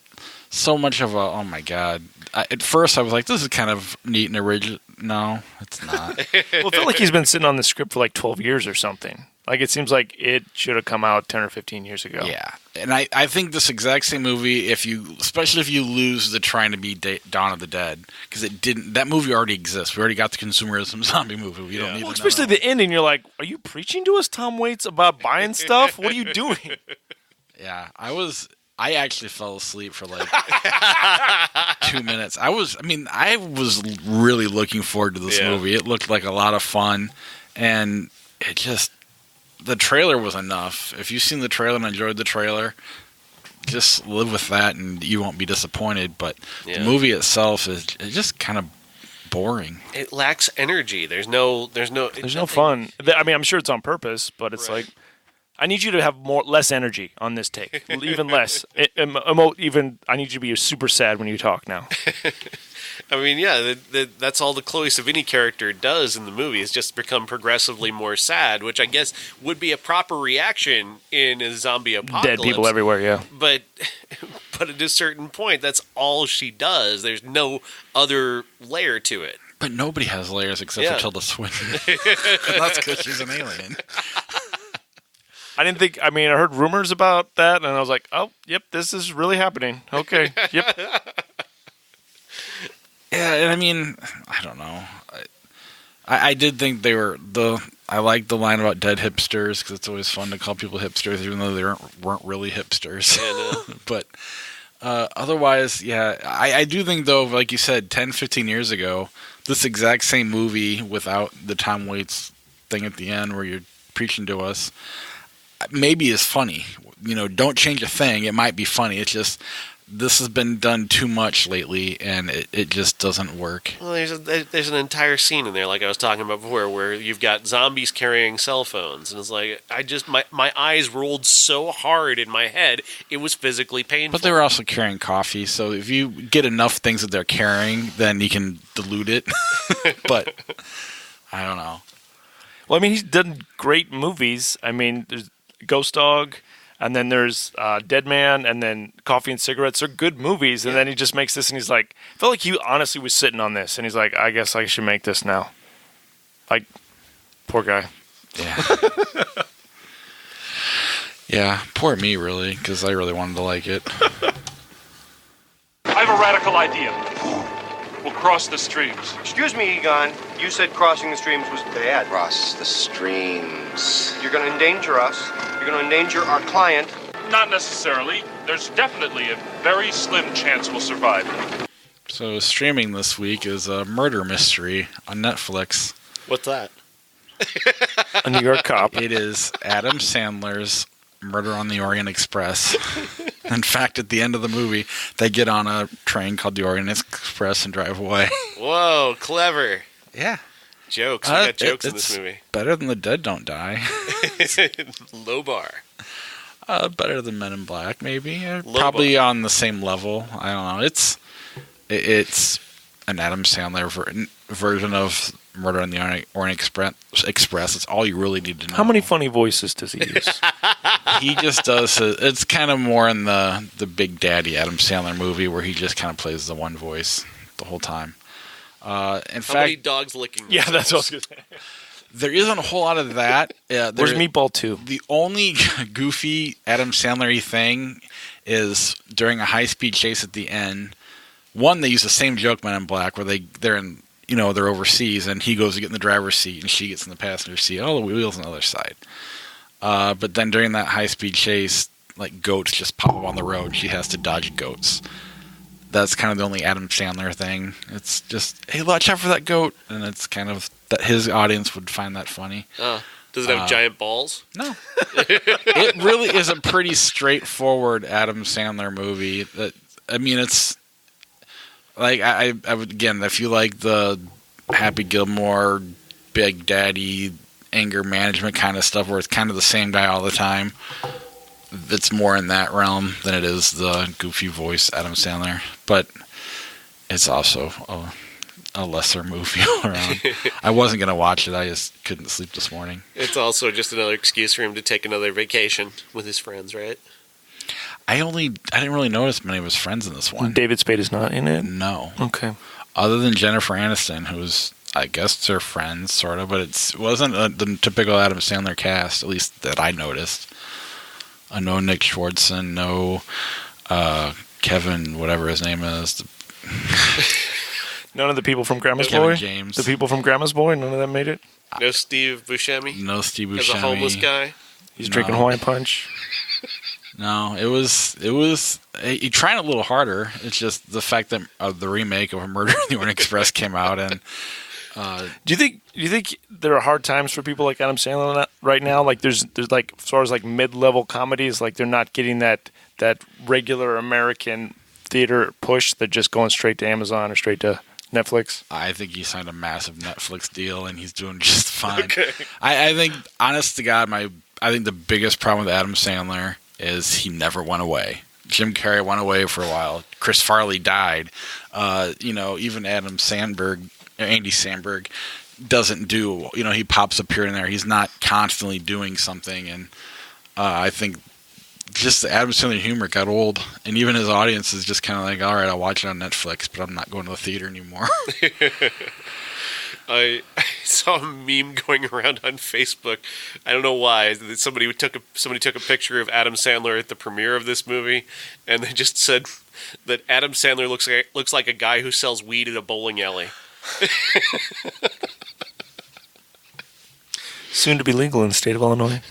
so much of oh my God. At first I was like, this is kind of neat and original. No, it's not. Well, I feel like he's been sitting on the script for like 12 years or something. Like, it seems like it should have come out 10 or 15 years ago. Yeah, and I think this exact same movie, especially if you lose the trying to be Dawn of the Dead, because it didn't. That movie already exists. We already got the consumerism zombie movie. We don't need Well, especially the ending. You're like, are you preaching to us, Tom Waits, about buying stuff? What are you doing? Yeah, I actually fell asleep for like 2 minutes. I was really looking forward to this movie. It looked like a lot of fun, and the trailer was enough. If you've seen the trailer and enjoyed the trailer, just live with that and you won't be disappointed. But the movie itself is just kind of boring. It lacks energy. There's no fun. I mean, I'm sure it's on purpose, but it's like, I need you to have less energy on this take, even less. I need you to be super sad when you talk now. I mean, that's all the Chloe Sevigny character does in the movie, is just become progressively more sad, which I guess would be a proper reaction in a zombie apocalypse. Dead people everywhere, yeah. But at a certain point, that's all she does. There's no other layer to it. But nobody has layers except for Tilda Swinton. That's because she's an alien. I heard rumors about that, and I was like, oh, yep, this is really happening. Okay, yep. Yeah, and I mean, I don't know. I did think I liked the line about dead hipsters, because it's always fun to call people hipsters, even though they weren't really hipsters. Yeah, no. But otherwise, I do think, though, like you said, 10, 15 years ago, this exact same movie without the Tom Waits thing at the end where you're preaching to us, maybe is funny. Don't change a thing. It might be funny. It's just, this has been done too much lately, and it just doesn't work. Well, there's an entire scene in there, like I was talking about before, where you've got zombies carrying cell phones, and it's like, my eyes rolled so hard in my head, it was physically painful. But they were also carrying coffee, so if you get enough things that they're carrying, then you can dilute it. But I don't know. Well, I mean, he's done great movies. I mean, there's Ghost Dog, and then there's Dead Man, and then Coffee and Cigarettes. They're good movies, and then he just makes this, and he's like, I felt like he honestly was sitting on this, and he's like, I guess I should make this now. Like, poor guy. Yeah. Yeah, poor me, really, because I really wanted to like it. I have a radical idea. We'll cross the streams. Excuse me, Egon. You said crossing the streams was bad. Cross the streams. You're going to endanger us. You're going to endanger our client. Not necessarily. There's definitely a very slim chance we'll survive. So streaming this week is a murder mystery on Netflix. What's that? A New York cop. It is Adam Sandler's Murder on the Orient Express. In fact, at the end of the movie, they get on a train called the Orient Express and drive away. Whoa, clever. Yeah. Jokes. We got jokes in this movie. Better than The Dead Don't Die. Low bar. Better than Men in Black, maybe. Probably bar. On the same level. I don't know. It's an Adam Sandler version of Murder on the Orient Express. It's all you really need to know. How many funny voices does he use? He just does. It's kind of more in the Big Daddy Adam Sandler movie where he just kind of plays the one voice the whole time. How many dogs licking? Yeah, that's what I was going to say. There isn't a whole lot of that. Where's Meatball 2? The only goofy Adam Sandler-y thing is during a high-speed chase at the end. One, they use the same joke, Men in Black, where they're in, they're overseas, and he goes to get in the driver's seat, and she gets in the passenger seat. All the wheels on the other side. But then during that high-speed chase, like goats just pop up on the road. She has to dodge goats. That's kind of the only Adam Sandler thing. It's just, hey, watch out for that goat. And it's kind of that his audience would find that funny. Does it have giant balls? No. It really is a pretty straightforward Adam Sandler movie. It's like, I would, again, if you like the Happy Gilmore, Big Daddy, anger management kind of stuff where it's kind of the same guy all the time, it's more in that realm than it is the goofy voice Adam Sandler. But it's also a lesser movie all around. I wasn't going to watch it. I just couldn't sleep this morning. It's also just another excuse for him to take another vacation with his friends, right? I didn't really notice many of his friends in this one. David Spade is not in it? No. Okay. Other than Jennifer Aniston, who's I guess they're friends, sort of, but it wasn't the typical Adam Sandler cast, at least that I noticed. No Nick Swartzen, no Kevin, whatever his name is. None of the people from Grandma's Kevin Boy? James. The people from Grandma's Boy, none of them made it? No Steve Buscemi? No Steve Buscemi. As a homeless guy? He's drinking Hawaiian Punch. No, it was he tried a little harder. It's just the fact that the remake of Murder on the Orient Express came out, and do you think there are hard times for people like Adam Sandler right now? Like there's like as far as like mid-level comedies, like they're not getting that regular American theater push. They're just going straight to Amazon or straight to Netflix. I think he signed a massive Netflix deal, and he's doing just fine. Okay. I think, honest to God, I think the biggest problem with Adam Sandler is he never went away. Jim Carrey went away for a while. Chris Farley died. Even Andy Samberg doesn't do. He pops up here and there. He's not constantly doing something, and I think just the Adam Sandler humor got old, and even his audience is just kind of like, all right, I'll watch it on Netflix, but I'm not going to the theater anymore. I saw a meme going around on Facebook. I don't know why. Somebody took a picture of Adam Sandler at the premiere of this movie, and they just said that Adam Sandler looks like a guy who sells weed at a bowling alley. Soon to be legal in the state of Illinois.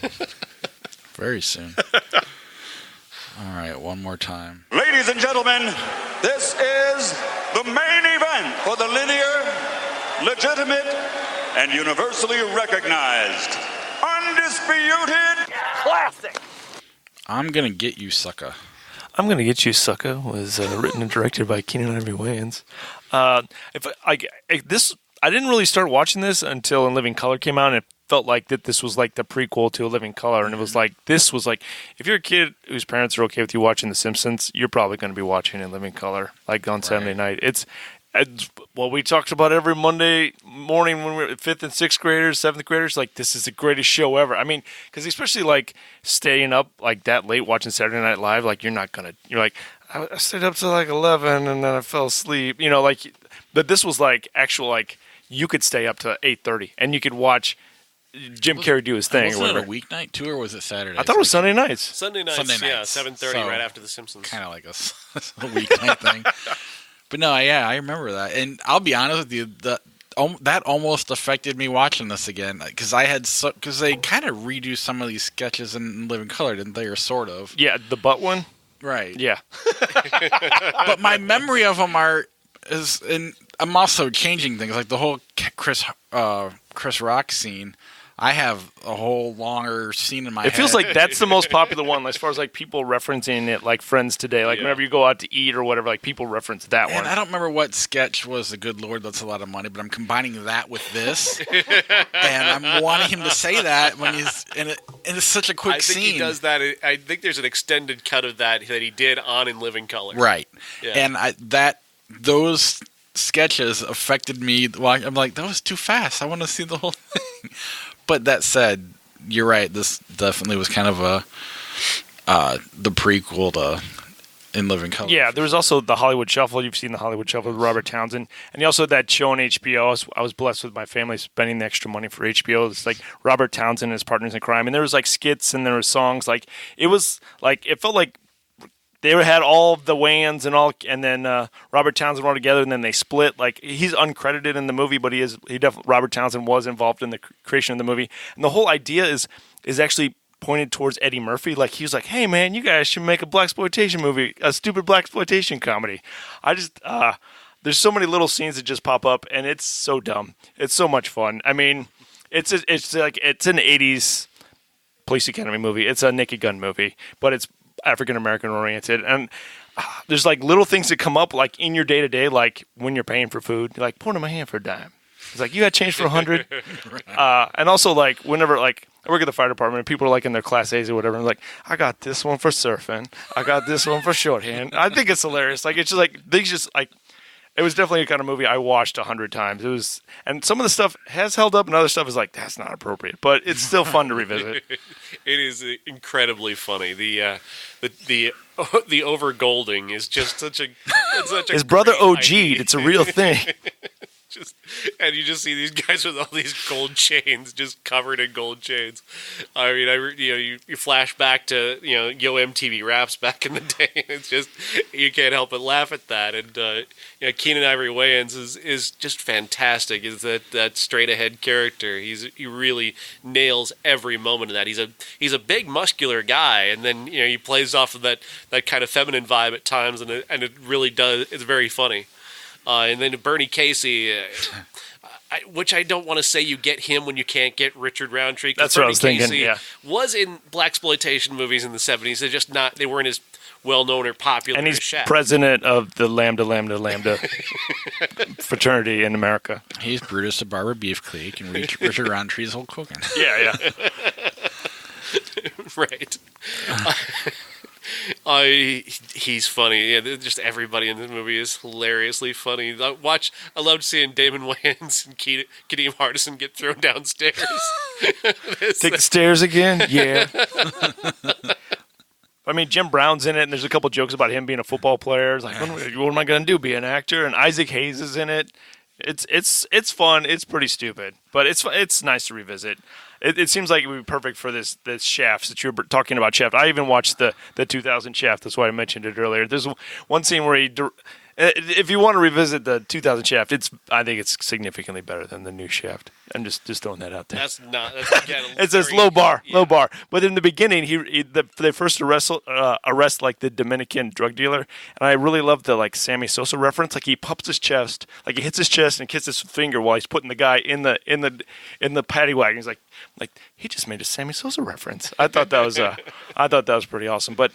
Very soon. All right, one more time. Ladies and gentlemen, this is the main event for the linear, legitimate, and universally recognized, undisputed Classic. I'm gonna get you, sucker. I'm Gonna Get You, Sucker was written and directed by Keenan Ivory Wayans. I didn't really start watching this until In Living Color came out, and it felt like that this was like the prequel to A Living Color, and it was like, this was like, if you're a kid whose parents are okay with you watching The Simpsons, you're probably going to be watching In Living Color, like on Saturday night. It's what we talked about every Monday morning when we were 5th and 6th graders, 7th graders, like, this is the greatest show ever. I mean, because especially like staying up like that late watching Saturday Night Live, like you're like, I stayed up till like 11 and then I fell asleep, but this was like actual, like, you could stay up to 8:30 and you could watch Jim Carrey do his thing. Was or whatever. it a weeknight too, or was it Saturday? I thought it was Sunday nights. Sunday nights, yeah, 7:30 right after The Simpsons. Kind of like a weeknight thing. But no, yeah, I remember that. And I'll be honest with you, that almost affected me watching this again, because they kind of redo some of these sketches in Living Color, didn't they, or sort of? Yeah, the butt one. Right. Yeah. But my memory of them and I'm also changing things, like the whole Chris Rock scene. I have a whole longer scene in my head. It feels like that's the most popular one, as far as like people referencing it, like Friends today. Like whenever you go out to eat or whatever, like people reference that one. I don't remember what sketch was the Good Lord, That's a Lot of Money, but I'm combining that with this, and I'm wanting him to say that when he's and it's such a quick scene. I think he does that. I think there's an extended cut of that he did on In Living Color. Right, yeah. And those sketches affected me. Well, I'm like, that was too fast. I want to see the whole thing. But that said, you're right. This definitely was kind of the prequel to In Living Color. Yeah, there was also the Hollywood Shuffle. You've seen the Hollywood Shuffle with Robert Townsend, and he also had that show on HBO. I was blessed with my family spending the extra money for HBO. It's like Robert Townsend and his partners in crime, and there was like skits and there were songs. Like it was like it felt like they had all of the Wayans and then Robert Townsend were all together, and then they split. Like, he's uncredited in the movie, but Robert Townsend was involved in the creation of the movie. And the whole idea is actually pointed towards Eddie Murphy. Like, he was like, "Hey man, you guys should make a blaxploitation movie, a stupid blaxploitation comedy." I just there's so many little scenes that just pop up, and it's so dumb. It's so much fun. I mean, it's an 80s police academy movie. It's a Naked Gun movie, but it's African American oriented, and there's like little things that come up like in your day to day, like when you're paying for food, you're like, "Point in my hand for a dime." It's like, "You got change for 100." And also like whenever like I work at the fire department and people are like in their class A's or whatever, and like, "I got this one for surfing, I got this one for shorthand." I think it's hilarious. Like, it's just like things just like. It was definitely a kind of movie I watched 100 times. And some of the stuff has held up, and other stuff is like, that's not appropriate. But it's still fun to revisit. It is incredibly funny. The over golding is just such a his brother OG'd. idea. It's a real thing. And you just see these guys with all these gold chains, just covered in gold chains. I mean, you flash back to Yo MTV Raps back in the day. It's just you can't help but laugh at that. And Keenan Ivory Wayans is just fantastic. Is that straight ahead character? He really nails every moment of that. He's a big muscular guy, and then he plays off of that kind of feminine vibe at times, and it really does. It's very funny. And then Bernie Casey, which I don't want to say you get him when you can't get Richard Roundtree. That's what I was thinking. Casey was in blaxploitation movies in the 70s. They're just not. They weren't as well known or popular. And he's as Shaft. president of the Lambda fraternity in America. He's Brutus the Barber Beefcake and Richard Roundtree's Hulk Hogan. Yeah. Right. He's funny. Yeah, just everybody in this movie is hilariously funny. I loved seeing Damon Wayans and Kadeem Hardison get thrown downstairs. Take the stairs again? Yeah. I mean, Jim Brown's in it, and there's a couple jokes about him being a football player. It's like, what am I going to do, be an actor? And Isaac Hayes is in it. It's fun. It's pretty stupid, but it's nice to revisit. It seems like it would be perfect for this Shaft that you're talking about. Shaft. I even watched the 2000 Shaft. That's why I mentioned it earlier. There's one scene where if you want to revisit the 2000 Shaft, I think it's significantly better than the new Shaft. I'm just throwing that out there. That's again, it's a low bar. But in the beginning, they first arrest like the Dominican drug dealer, and I really love the like Sammy Sosa reference. Like he pops his chest, like he hits his chest and kisses his finger while he's putting the guy in the paddy wagon. He's like he just made a Sammy Sosa reference. I thought that was pretty awesome. But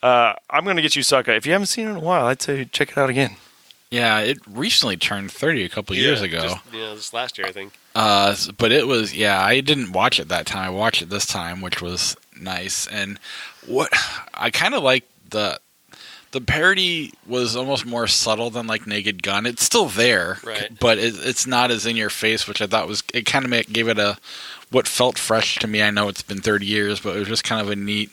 I'm gonna get you, Sucker. If you haven't seen it in a while, I'd say check it out again. Yeah, it recently turned 30 a couple years ago. Just last year, I think. But it was, I didn't watch it that time. I watched it this time, which was nice. And what I kind of like the parody was almost more subtle than like Naked Gun. It's still there, right? But it's not as in your face, which I thought it kind of gave it what felt fresh to me. I know it's been 30 years, but it was just kind of a neat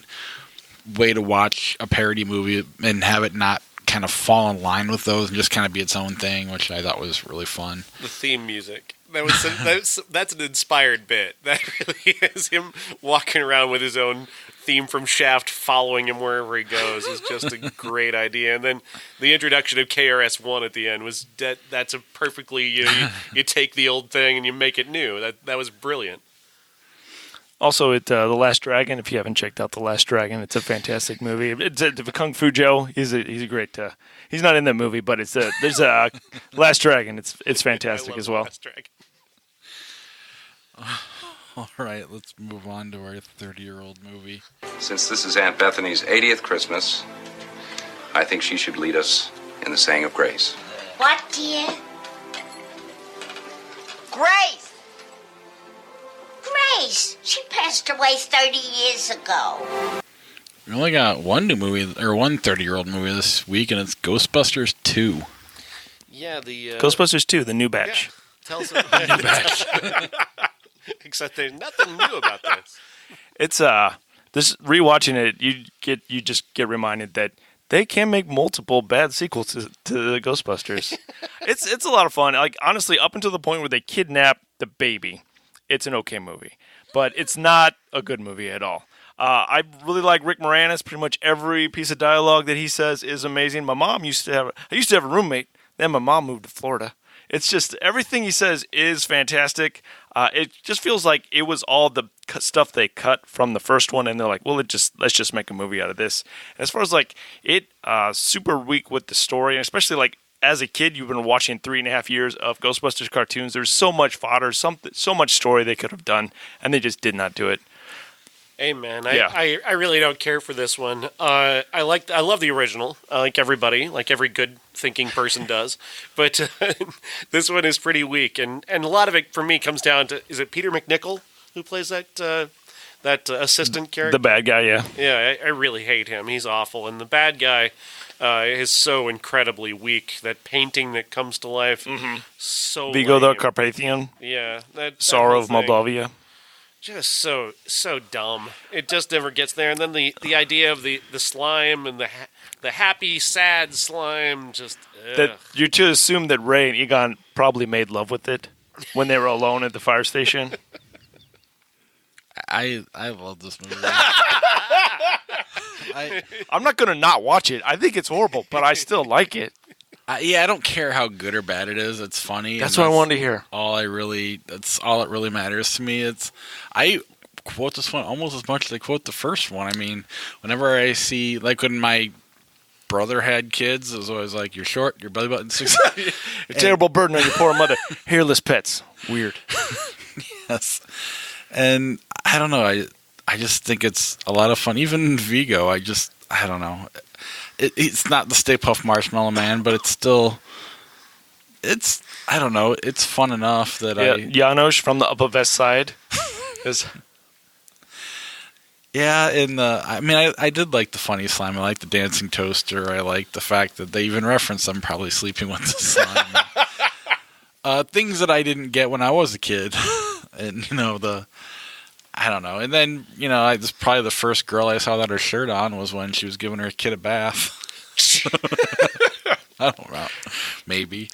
way to watch a parody movie and have it not kind of fall in line with those and just kind of be its own thing, which I thought was really fun. The theme music. That's an inspired bit. That really is him walking around with his own theme from Shaft following him wherever he goes is just a great idea. And then the introduction of KRS-One at the end was that's a perfectly you take the old thing and you make it new. That was brilliant. Also, The Last Dragon. If you haven't checked out The Last Dragon, it's a fantastic movie. It's Kung Fu Joe. He's a great. He's not in that movie, but there's a Last Dragon. It's fantastic as well. Last Dragon. All right, let's move on to our 30-year-old movie. Since this is Aunt Bethany's 80th Christmas, I think she should lead us in the saying of grace. What, dear? Grace! Grace! She passed away 30 years ago. We only got one new movie, or one 30-year-old movie this week, and it's Ghostbusters 2. Yeah, the... Ghostbusters 2, the new batch. Yeah. Tell us about the new batch. Except there's nothing new about this. It's this rewatching it, you just get reminded that they can make multiple bad sequels to the Ghostbusters. It's a lot of fun. Like honestly, up until the point where they kidnap the baby, it's an okay movie, but it's not a good movie at all. I really like Rick Moranis. Pretty much every piece of dialogue that he says is amazing. I used to have a roommate. Then my mom moved to Florida. It's just everything he says is fantastic. It just feels like it was all the stuff they cut from the first one, and they're like, well, let's just make a movie out of this. And as far as like it, super weak with the story, and especially like as a kid, you've been watching 3.5 years of Ghostbusters cartoons. There's so much fodder, so much story they could have done, and they just did not do it. Hey man, I really don't care for this one. I love the original, like everybody, like every good thinking person does. But this one is pretty weak, and a lot of it for me comes down to, is it Peter McNichol who plays that assistant character? The bad guy, yeah. Yeah, I really hate him. He's awful, and the bad guy is so incredibly weak. That painting that comes to life, so Vigo the lame. Carpathian. Yeah, that Sorrow of whole thing. Moldavia. just so dumb. It just never gets there. And then the idea of the slime and the happy, sad slime, just That you're to assume that Ray and Egon probably made love with it when they were alone at the fire station. I love this movie. I'm not gonna not watch it. I think it's horrible, but I still like it. I don't care how good or bad it is. It's funny. That's what I wanted to hear. That's all that really matters to me. I quote this one almost as much as I quote the first one. I mean, whenever I see, like when my brother had kids, it was always like, you're short, your belly button's 6. A terrible burden on your poor mother. Hairless pets. Weird. Yes. And I don't know. I just think it's a lot of fun. Even Vigo, I don't know. It's not the Stay Puft Marshmallow Man, but it's still, I don't know. It's fun enough that Janos from the Upper West Side is. Yeah, I did like the funny slime. I like the dancing toaster. I like the fact that they even reference them probably sleeping with the slime. Things that I didn't get when I was a kid. And, I don't know. And then, this probably the first girl I saw that her shirt on was when she was giving her kid a bath. I don't know. Maybe.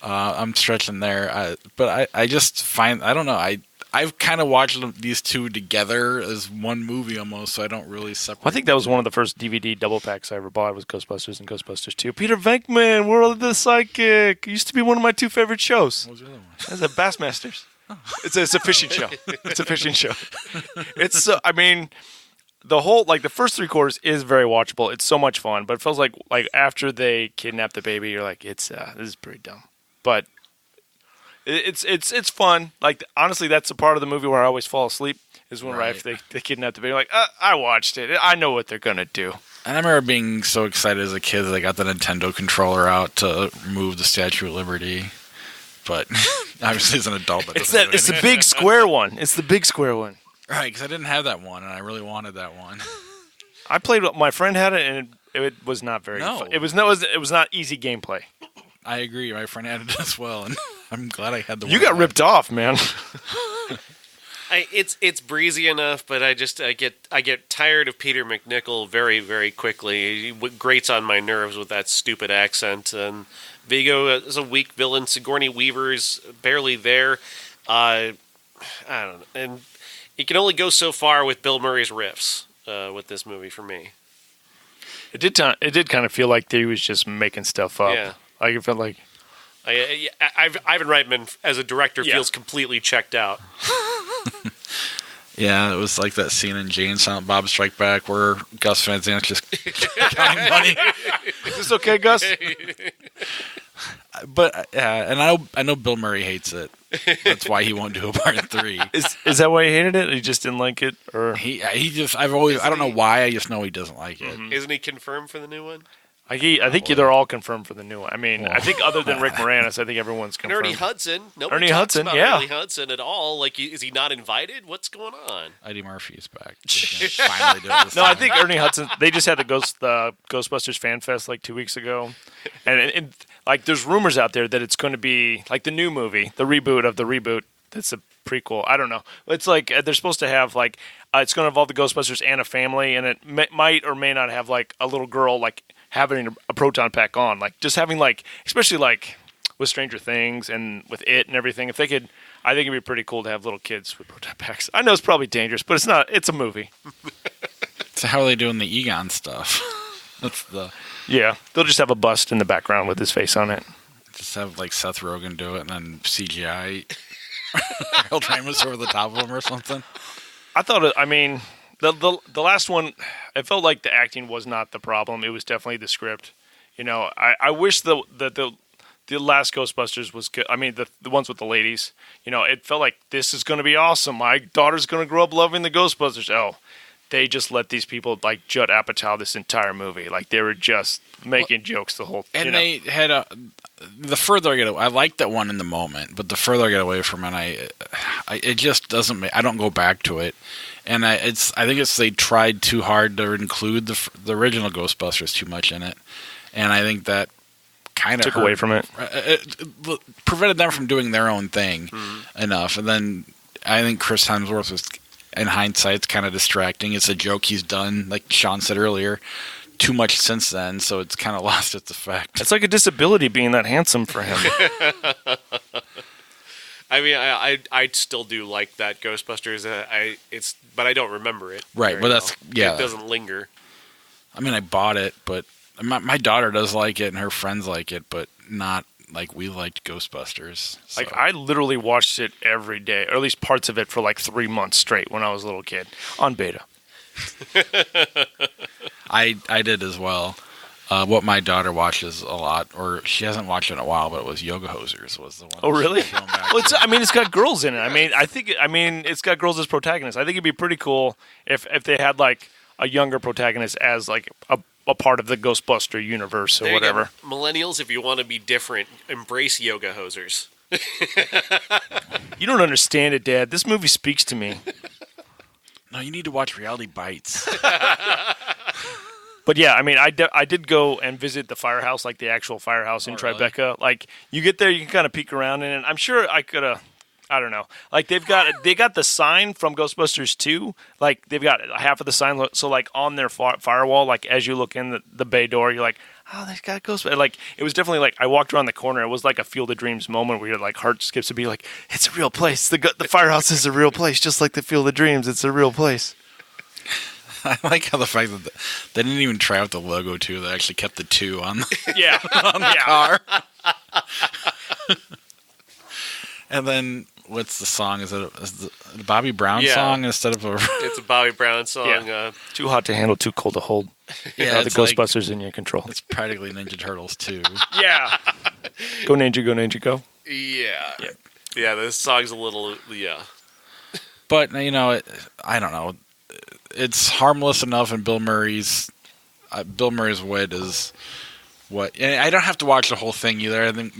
I'm stretching there. But I just find, I don't know. I've kind of watched these two together as one movie almost, so I don't really separate. I think that was one of the first DVD double packs I ever bought was Ghostbusters and Ghostbusters 2. Peter Venkman, World of the Psychic. It used to be one of my two favorite shows. What was the other one? That's a Bassmasters. It's a fishing show. It's a fishing show. It's the whole, the first 3 quarters is very watchable. It's so much fun, but it feels like after they kidnap the baby, you're like, this is pretty dumb. But it's fun. Honestly, that's the part of the movie where I always fall asleep is when right after they kidnap the baby. I watched it. I know what they're gonna do. And I remember being so excited as a kid that I got the Nintendo controller out to remove the Statue of Liberty. But obviously, as an adult, it's the big square one. It's the big square one. Right, because I didn't have that one, and I really wanted that one. I played. My friend had it, and it was not very. Fun. It was not easy gameplay. I agree. My friend had it as well, and I'm glad I had the one. You got ripped off, man. It's breezy enough, but I get tired of Peter McNichol very, very quickly. He grates on my nerves with that stupid accent. And Vigo is a weak villain. Sigourney Weaver's barely there. I don't know. And you can only go so far with Bill Murray's riffs with this movie for me. It did kind of feel like he was just making stuff up. Yeah. It felt like Ivan Reitman as a director feels completely checked out. Yeah, it was like that scene in Jay and Silent Bob Strike Back where Gus Van Sant's just counting money. Is this okay, Gus? But and I know Bill Murray hates it. That's why he won't do a part 3. Is that why he hated it? He just didn't like it, or I don't know why. I just know he doesn't like it. Mm-hmm. Isn't he confirmed for the new one? I think they're all confirmed for the new one. I mean, I think other than Rick Moranis, I think everyone's confirmed. And Ernie Hudson. Nobody talks about Ernie Hudson at all. Is he not invited? What's going on? Eddie Murphy is back. Finally do this I think Ernie Hudson. They just had the Ghostbusters Fan Fest 2 weeks ago, and there's rumors out there that it's going to be the new movie, the reboot of the reboot. That's a prequel. I don't know. It's they're supposed to have it's going to involve the Ghostbusters and a family, and it might or may not have a little girl having a proton pack on, just having especially with Stranger Things and with it and everything. If they could, I think it'd be pretty cool to have little kids with proton packs. I know it's probably dangerous, but it's not. It's a movie. So how are they doing the Egon stuff? They'll just have a bust in the background with his face on it. Just have Seth Rogen do it and then CGI Harold Ramis over the top of him or something. I thought the last one, it felt like the acting was not the problem. It was definitely the script. I wish the last Ghostbusters was good. I mean, the ones with the ladies. It felt like this is going to be awesome. My daughter's going to grow up loving the Ghostbusters. Oh, they just let these people Judd Apatow this entire movie. They were just making jokes the whole. And they had the further I get away, I like that one in the moment, but the further I get away from it, it just doesn't. I don't go back to it. And I think they tried too hard to include the original Ghostbusters too much in it, and I think that kind of took away from it. It prevented them from doing their own thing enough. And then I think Chris Hemsworth was in hindsight, it's kind of distracting. It's a joke he's done, like Sean said earlier, too much since then, so it's kind of lost its effect. It's like a disability being that handsome for him. I mean, I still do like that Ghostbusters. But I don't remember it. Right, but that's It doesn't linger. I mean, I bought it, but my daughter does like it, and her friends like it, but not like we liked Ghostbusters. So. Like, I literally watched it every day, or at least parts of it, for like 3 months straight when I was a little kid on beta. I did as well. What my daughter watches a lot, or she hasn't watched it in a while, but it was Yoga Hosers was the one. Oh, really? Well, it's got girls in it. I mean, it's got girls as protagonists. I think it'd be pretty cool if they had like a younger protagonist as like a part of the Ghostbuster universe or There whatever. You go. Millennials, if you want to be different, embrace Yoga Hosers. You don't understand it, Dad. This movie speaks to me. No, you need to watch Reality Bites. But yeah, I mean, I did go and visit the firehouse, like the actual firehouse in Tribeca. Really? Like, you get there, you can kind of peek around in it. I'm sure I could have, I don't know. Like, they got the sign from Ghostbusters 2. Like, they've got half of the sign. So, like, on their firewall, like, as you look in the bay door, you're like, oh, they've got Ghostbusters. Like, it was definitely like, I walked around the corner. It was like a Field of Dreams moment where your, like, heart skips to be like, it's a real place. The firehouse is a real place, just like the Field of Dreams. It's a real place. I like how the fact that they didn't even try out the logo too. They actually kept the 2 on the, on the car. And then what's the song? Is it a Bobby Brown song instead of a? It's a Bobby Brown song. Yeah. Too hot to handle, too cold to hold. Yeah, the Ghostbusters in your control. It's practically Ninja Turtles too. Yeah. Go Ninja, go. Yeah. This song's a little But I don't know. It's harmless enough, and Bill Murray's wit is what. And I don't have to watch the whole thing either. I think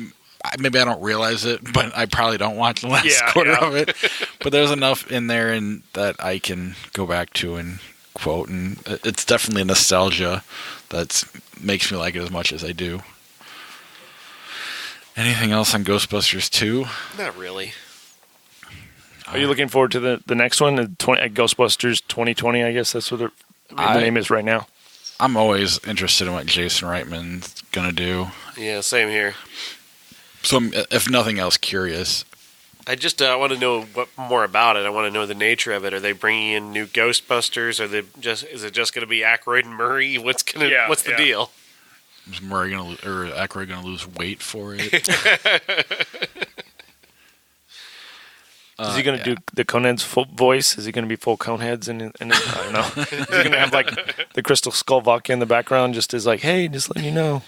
maybe I don't realize it, but I probably don't watch the last quarter of it. But there's enough in there and that I can go back to and quote, and it's definitely nostalgia that makes me like it as much as I do. Anything else on Ghostbusters 2? Not really. Are you looking forward to the next one, Ghostbusters 2020? I guess that's what the name is right now. I'm always interested in what Jason Reitman's gonna do. Yeah, same here. So I'm, if nothing else, curious. I just want to know more about it. I want to know the nature of it. Are they bringing in new Ghostbusters? Is it just going to be Aykroyd and Murray? What's the deal? Is Murray Aykroyd gonna lose weight for it? Is he going to do the Conan's voice? Is he going to be full Coneheads? I don't know. Is he going to have like the Crystal Skull vodka in the background, just as like, hey, just letting you know?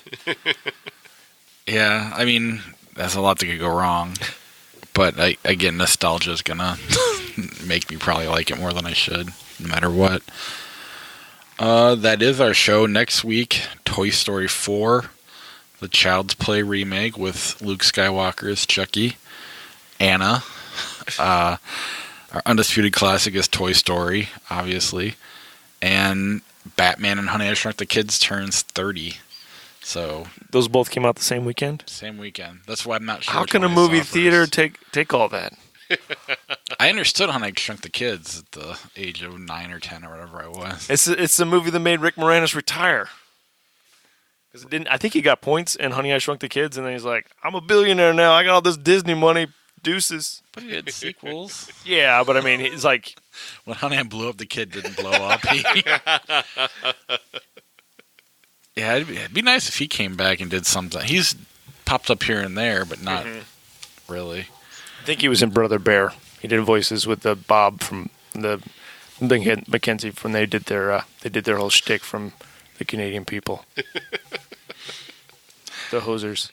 Yeah, I mean, that's a lot that could go wrong. But again, nostalgia is gonna make me probably like it more than I should, no matter what. That is our show. Next week, Toy Story 4, the Child's Play remake with Luke Skywalker as Chucky, Anna. Our undisputed classic is Toy Story, obviously, and Batman and Honey, I Shrunk the Kids turns 30. So those both came out the same weekend. Same weekend. That's why I'm not sure. How can a movie theater take all that? I understood Honey, I Shrunk the Kids at the age of 9 or 10 or whatever I was. It's the movie that made Rick Moranis retire. Because it didn't. I think he got points in Honey, I Shrunk the Kids, and then he's like, "I'm a billionaire now. I got all this Disney money." Deuces. But he had sequels. Yeah, but I mean, it's like when Honey, I Blew Up, the kid didn't blow up. Yeah, it'd be nice if he came back and did something. He's popped up here and there, but not really. I think he was in Brother Bear. He did voices with the Bob from the Mackenzie when they did their whole shtick from the Canadian people. The hosers.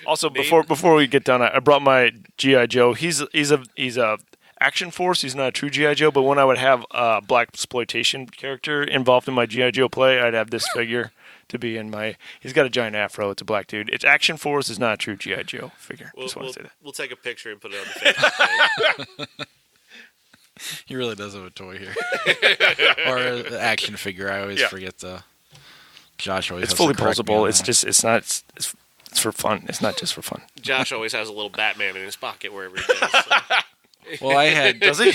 Also, before we get done, I brought my G.I. Joe. He's a action force. He's not a true G.I. Joe, but when I would have a black exploitation character involved in my G.I. Joe play, I'd have this figure to be in my. He's got a giant afro. It's a black dude. It's action force. Is not a true G.I. Joe figure. Just want to say that. We'll take a picture and put it on the Facebook page. He really does have a toy here, or an action figure. I always forget the. Josh always. It's fully posable. It's not. It's for fun. It's not just for fun. Josh always has a little Batman in his pocket wherever he goes. So. Well, I had Does he?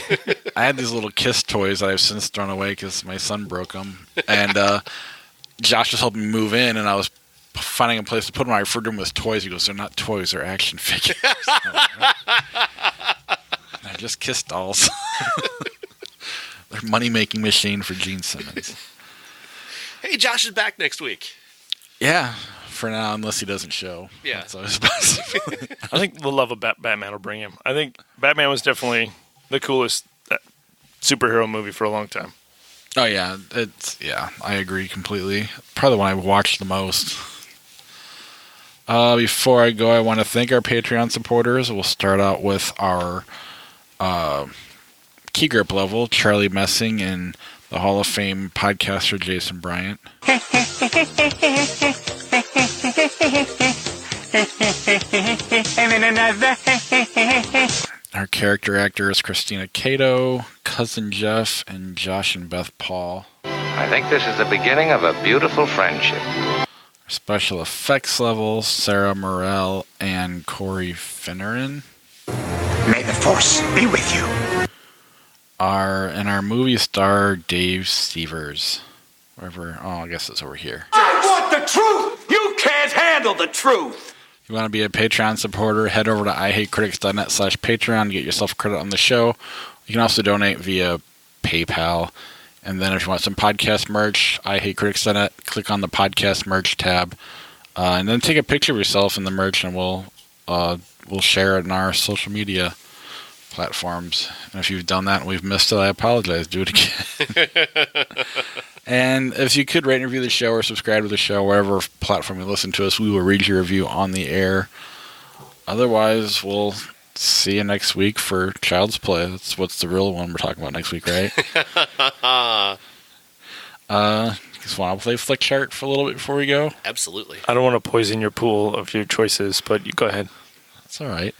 I had these little Kiss toys that I've since thrown away because my son broke them. And Josh was helping me move in, and I was finding a place to put them. I referred to them as toys. He goes, "They're not toys; they're action figures." They're just Kiss dolls. They're money-making machine for Gene Simmons. Hey, Josh is back next week. Yeah, for now, unless he doesn't show. Yeah. That's always possible. I think the love of Batman will bring him. I think Batman was definitely the coolest superhero movie for a long time. Oh yeah, I agree completely. Probably the one I watched the most. Before I go, I want to thank our Patreon supporters. We'll start out with our key grip level, Charlie Messing, and the Hall of Fame podcaster Jason Bryant. Our character actors Christina Cato, Cousin Jeff, and Josh and Beth Paul. I think this is the beginning of a beautiful friendship. Our special effects levels, Sarah Morell and Corey Finneran. May the Force be with you. Our movie star Dave Stevers. Wherever, I guess it's over here. I want the truth! You can't handle the truth! If you want to be a Patreon supporter, head over to ihatecritics.net/Patreon to get yourself a credit on the show. You can also donate via PayPal. And then if you want some podcast merch, ihatecritics.net, click on the podcast merch tab. And then take a picture of yourself in the merch, and we'll share it in our social media platforms. And if you've done that and we've missed it, I apologize. Do it again. And if you could rate and review the show or subscribe to the show, wherever platform you listen to us, we will read your review on the air. Otherwise, we'll see you next week for Child's Play. That's what's the real one we're talking about next week, right? Just want to play Flick Chart for a little bit before we go? Absolutely. I don't want to poison your pool of your choices, but you go ahead. That's all right.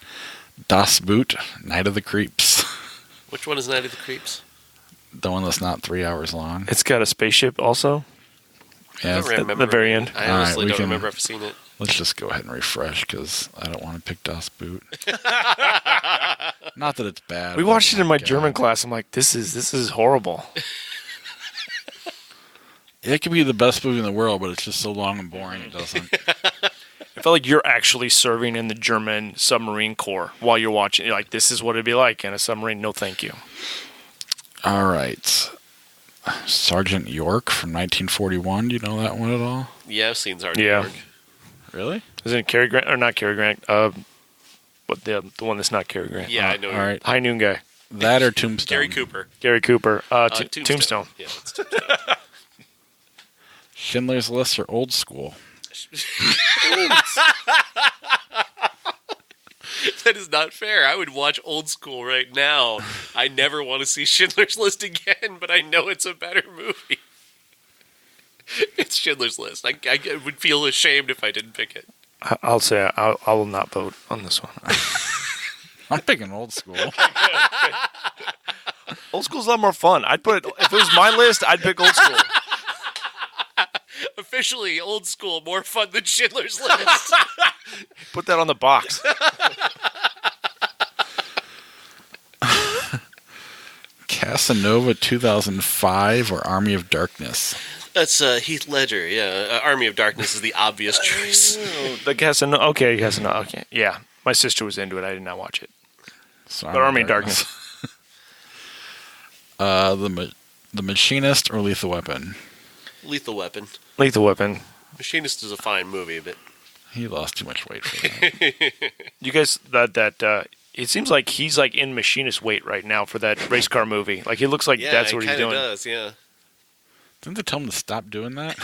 Das Boot, Night of the Creeps. Which one is Night of the Creeps? The one that's not 3 hours long. It's got a spaceship also. Yeah, I don't at the very end. I honestly don't remember if I've seen it. Let's just go ahead and refresh because I don't want to pick Das Boot. Not that it's bad. We watched it in my German class. I'm like, this is horrible. It could be the best movie in the world, but it's just so long and boring it doesn't. I felt like you're actually serving in the German submarine corps while you're watching. You're like, this is what it'd be like in a submarine. No, thank you. All right. Sergeant York from 1941. Do you know that one at all? Yeah, I've seen Sergeant York. Really? Isn't it Cary Grant? Or not Cary Grant. But the one that's not Cary Grant. Yeah, I know. All right. High Noon guy. That or Tombstone? Gary Cooper. Gary Cooper. Tombstone. Yeah, it's Tombstone. Schindler's List or Old School? That is not fair. I would watch Old School right now. I never want to see Schindler's List again, but I know it's a better movie. It's Schindler's List. I would feel ashamed if I didn't pick it. I'll say I will not vote on this one. I'm picking Old School. Old School's a lot more fun. If it was my list, I'd pick Old School. Officially, Old School more fun than Schindler's List. Put that on the box. Casanova 2005 or Army of Darkness? That's Heath Ledger, yeah. Army of Darkness is the obvious choice. The Casanova. Okay, Casanova. Okay, yeah. My sister was into it. I did not watch it. So but Army of Darkness. The Machinist or Lethal Weapon? Lethal Weapon. Lethal Weapon. Machinist is a fine movie, but he lost too much weight for that. You guys, it seems like he's like in Machinist weight right now for that race car movie. Like he looks like that's what he's doing. Yeah, does, yeah. Didn't they tell him to stop doing that?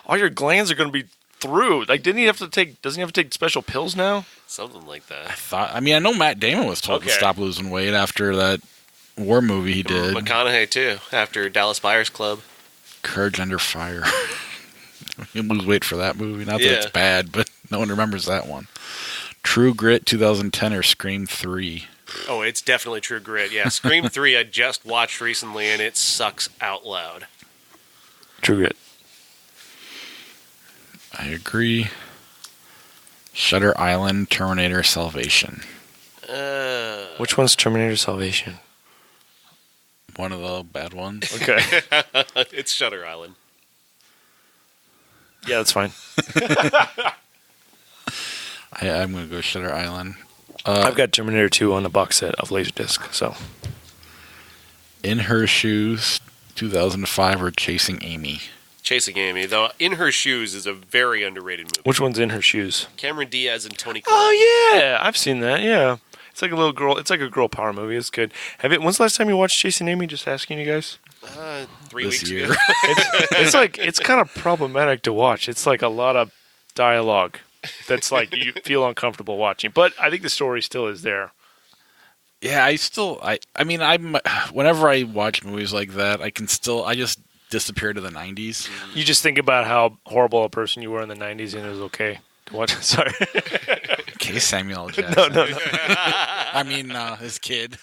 All your glands are going to be through. Like, doesn't he have to take special pills now? Something like that. I know Matt Damon was told to stop losing weight after that war movie he did. McConaughey too, after Dallas Buyers Club. Courage Under Fire. You lose weight for that movie. Not that it's bad, but no one remembers that one. True Grit 2010 or Scream 3? Oh, it's definitely True Grit. Yeah, Scream 3 I just watched recently, and it sucks out loud. True Grit. I agree. Shutter Island, Terminator Salvation. Which one's Terminator Salvation? One of the bad ones. Okay. It's Shutter Island. Yeah, that's fine. I'm going to go Shutter Island. I've got Terminator 2 on the box set of Laserdisc, so. In Her Shoes, 2005, or Chasing Amy. Chasing Amy, though. In Her Shoes is a very underrated movie. Which one's In Her Shoes? Cameron Diaz and Toni Collette. Oh, yeah. I've seen that, yeah. It's like a little girl. It's like a girl power movie. It's good. When's the last time you watched Chasing Amy? Just asking you guys. 3 This weeks year. ago. It's kind of problematic to watch. It's like a lot of dialogue that's like you feel uncomfortable watching. But I think the story still is there. Yeah, whenever I watch movies like that, I just disappear to the 90s. You just think about how horrible a person you were in the 90s and it was okay to watch. Sorry. Okay, Samuel L. Jackson. No. I mean, his kid.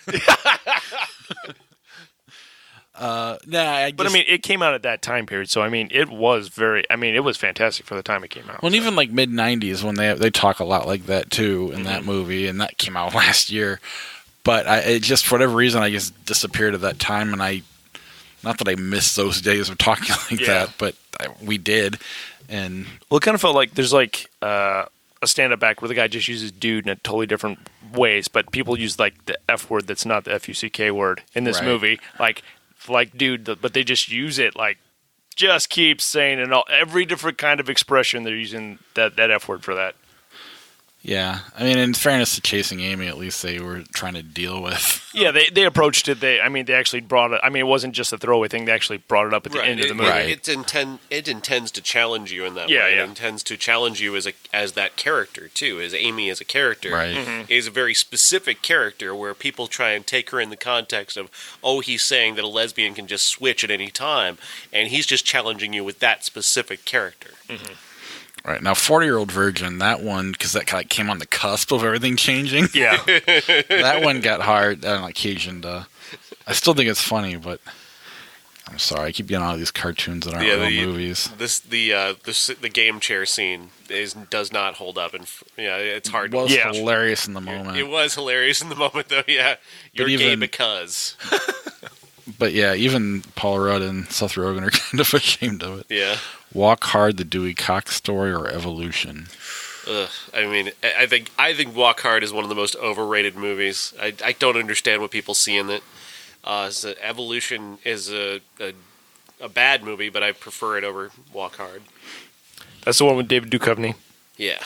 But I mean, it came out at that time period, so I mean, it was fantastic for the time it came out. Well, even like mid 90s when they talk a lot like that too in that movie, and that came out last year. But it just for whatever reason I just disappeared at that time, and not that I missed those days of talking like that, but we did. And well, it kind of felt like there's like a stand-up act where the guy just uses dude in a totally different ways, but people use like the F word that's not the F-U-C-K word in this movie, like dude, but they just use it like just keep saying it all, every different kind of expression they're using that F word for that. Yeah, I mean, in fairness to Chasing Amy, at least they were trying to deal with. Yeah, they approached it. They actually brought it. I mean, it wasn't just a throwaway thing. They actually brought it up at the end of the movie. It intends to challenge you in that way. Yeah. It intends to challenge you as that character too. As Amy as a character, is a very specific character where people try and take her in the context of, he's saying that a lesbian can just switch at any time, and he's just challenging you with that specific character. Mm-hmm. Right, now 40-Year-Old Virgin, that one, because that kind of came on the cusp of everything changing. Yeah. That one got hard on occasion. I still think it's funny, but I'm sorry, I keep getting all these cartoons that aren't real movies. The game chair scene does not hold up, and it's hard. It was hilarious in the moment. It was hilarious in the moment, though. Yeah, you're gay because. But yeah, even Paul Rudd and Seth Rogen are kind of ashamed of it. Yeah. Walk Hard, the Dewey Cox Story, or Evolution? I mean, I think Walk Hard is one of the most overrated movies. I don't understand what people see in it. So Evolution is a bad movie, but I prefer it over Walk Hard. That's the one with David Duchovny. Yeah.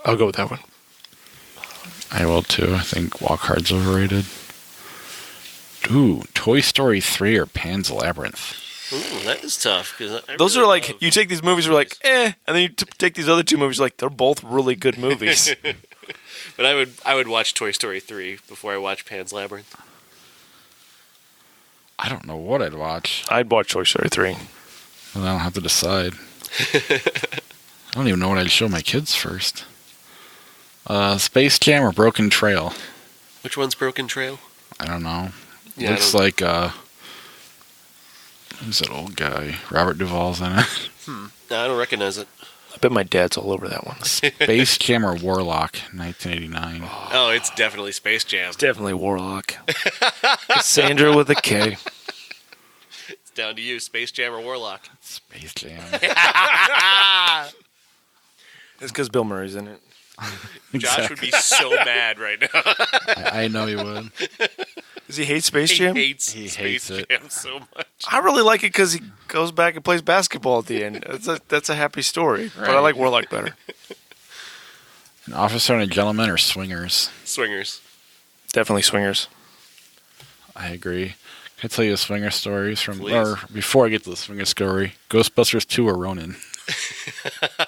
I'll go with that one. I will too. I think Walk Hard's overrated. Ooh, Toy Story 3 or Pan's Labyrinth? Ooh, that is tough. Those are like, you take these movies, you're like, and then you take these other two movies, you're like, they're both really good movies. But I would watch Toy Story 3 before I watch Pan's Labyrinth. I don't know what I'd watch. I'd watch Toy Story 3. Well, I don't have to decide. I don't even know what I'd show my kids first. Space Jam or Broken Trail? Which one's Broken Trail? I don't know. Yeah, looks like who's that old guy? Robert Duvall's in it. No, I don't recognize it. I bet my dad's all over that one. Space Jam or Warlock, 1989. Oh, it's definitely Space Jam. It's definitely Warlock. Cassandra with a K. It's down to you, Space Jam or Warlock. Space Jam. It's because Bill Murray's in it. Josh would be so mad right now. I know he would. Does he hate Space Jam? He hates it so much. I really like it because he goes back and plays basketball at the end. That's a happy story. Right. But I like Warlock better. An Officer and a Gentleman or Swingers? Swingers. Definitely Swingers. I agree. Can I tell you a Swinger stories from? Please. Or before I get to the Swinger story, Ghostbusters 2 or Ronin?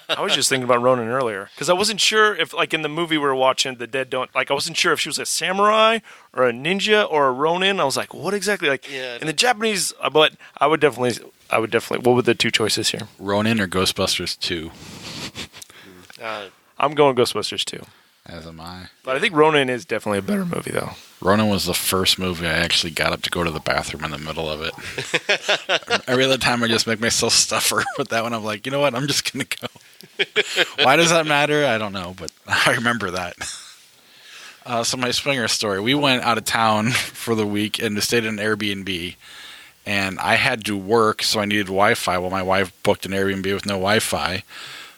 I was just thinking about Ronin earlier because I wasn't sure if, like, in the movie we were watching, The Dead Don't, like, I wasn't sure if she was a samurai or a ninja or a Ronin. I was like, what exactly? Like, in the Japanese, but I would definitely. What were the two choices here? Ronin or Ghostbusters 2? I'm going Ghostbusters 2. As am I. But I think Ronin is definitely a better movie, though. Ronin was the first movie I actually got up to go to the bathroom in the middle of it. Every other time I just make myself suffer. But that one I'm like, you know what? I'm just going to go. Why does that matter? I don't know, but I remember that. So my swinger story. We went out of town for the week and stayed in an Airbnb. And I had to work, so I needed Wi-Fi. Well, my wife booked an Airbnb with no Wi-Fi.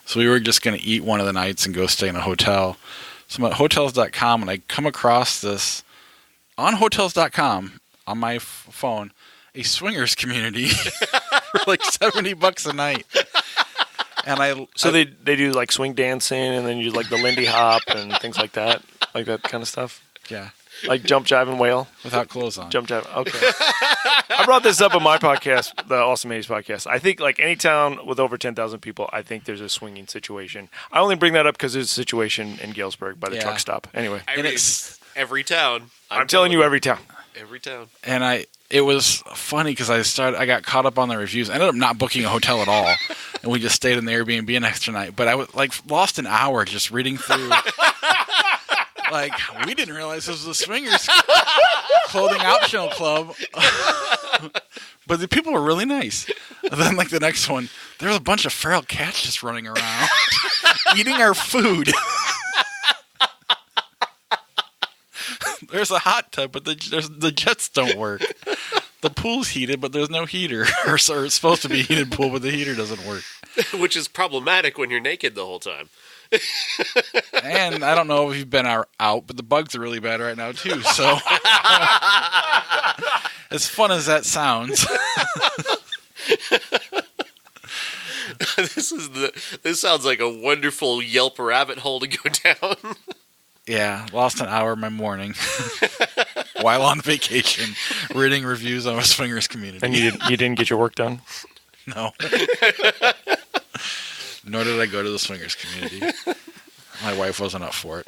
So we were just going to eat one of the nights and go stay in a hotel. So I'm at Hotels.com, and I come across this on Hotels.com on my phone, a swingers community for like $70 a night. And they do like swing dancing, and then you do like the Lindy Hop and things like that kind of stuff. Yeah. Like jump, jive, and wail without clothes on. Jump, jive. Okay. I brought this up on my podcast, the Awesome 80s podcast. I think like any town with over 10,000 people, I think there's a swinging situation. I only bring that up because there's a situation in Galesburg by the truck stop. Anyway, it's every town. I'm telling you, every town. Every town. And it was funny because I got caught up on the reviews. I ended up not booking a hotel at all, and we just stayed in the Airbnb an extra night. But I was like lost an hour just reading through. Like, we didn't realize this was a swingers clothing optional club. But the people were really nice. And then, like, the next one, there was a bunch of feral cats just running around, eating our food. There's a hot tub, but the jets don't work. The pool's heated, but there's no heater. Or it's supposed to be a heated pool, but the heater doesn't work. Which is problematic when you're naked the whole time. And I don't know if you've been out, but the bugs are really bad right now too. So, as fun as that sounds, this sounds like a wonderful Yelp rabbit hole to go down. Yeah, lost an hour of my morning while on vacation, reading reviews on a swingers community. And you didn't get your work done? No. Nor did I go to the swingers community. My wife wasn't up for it.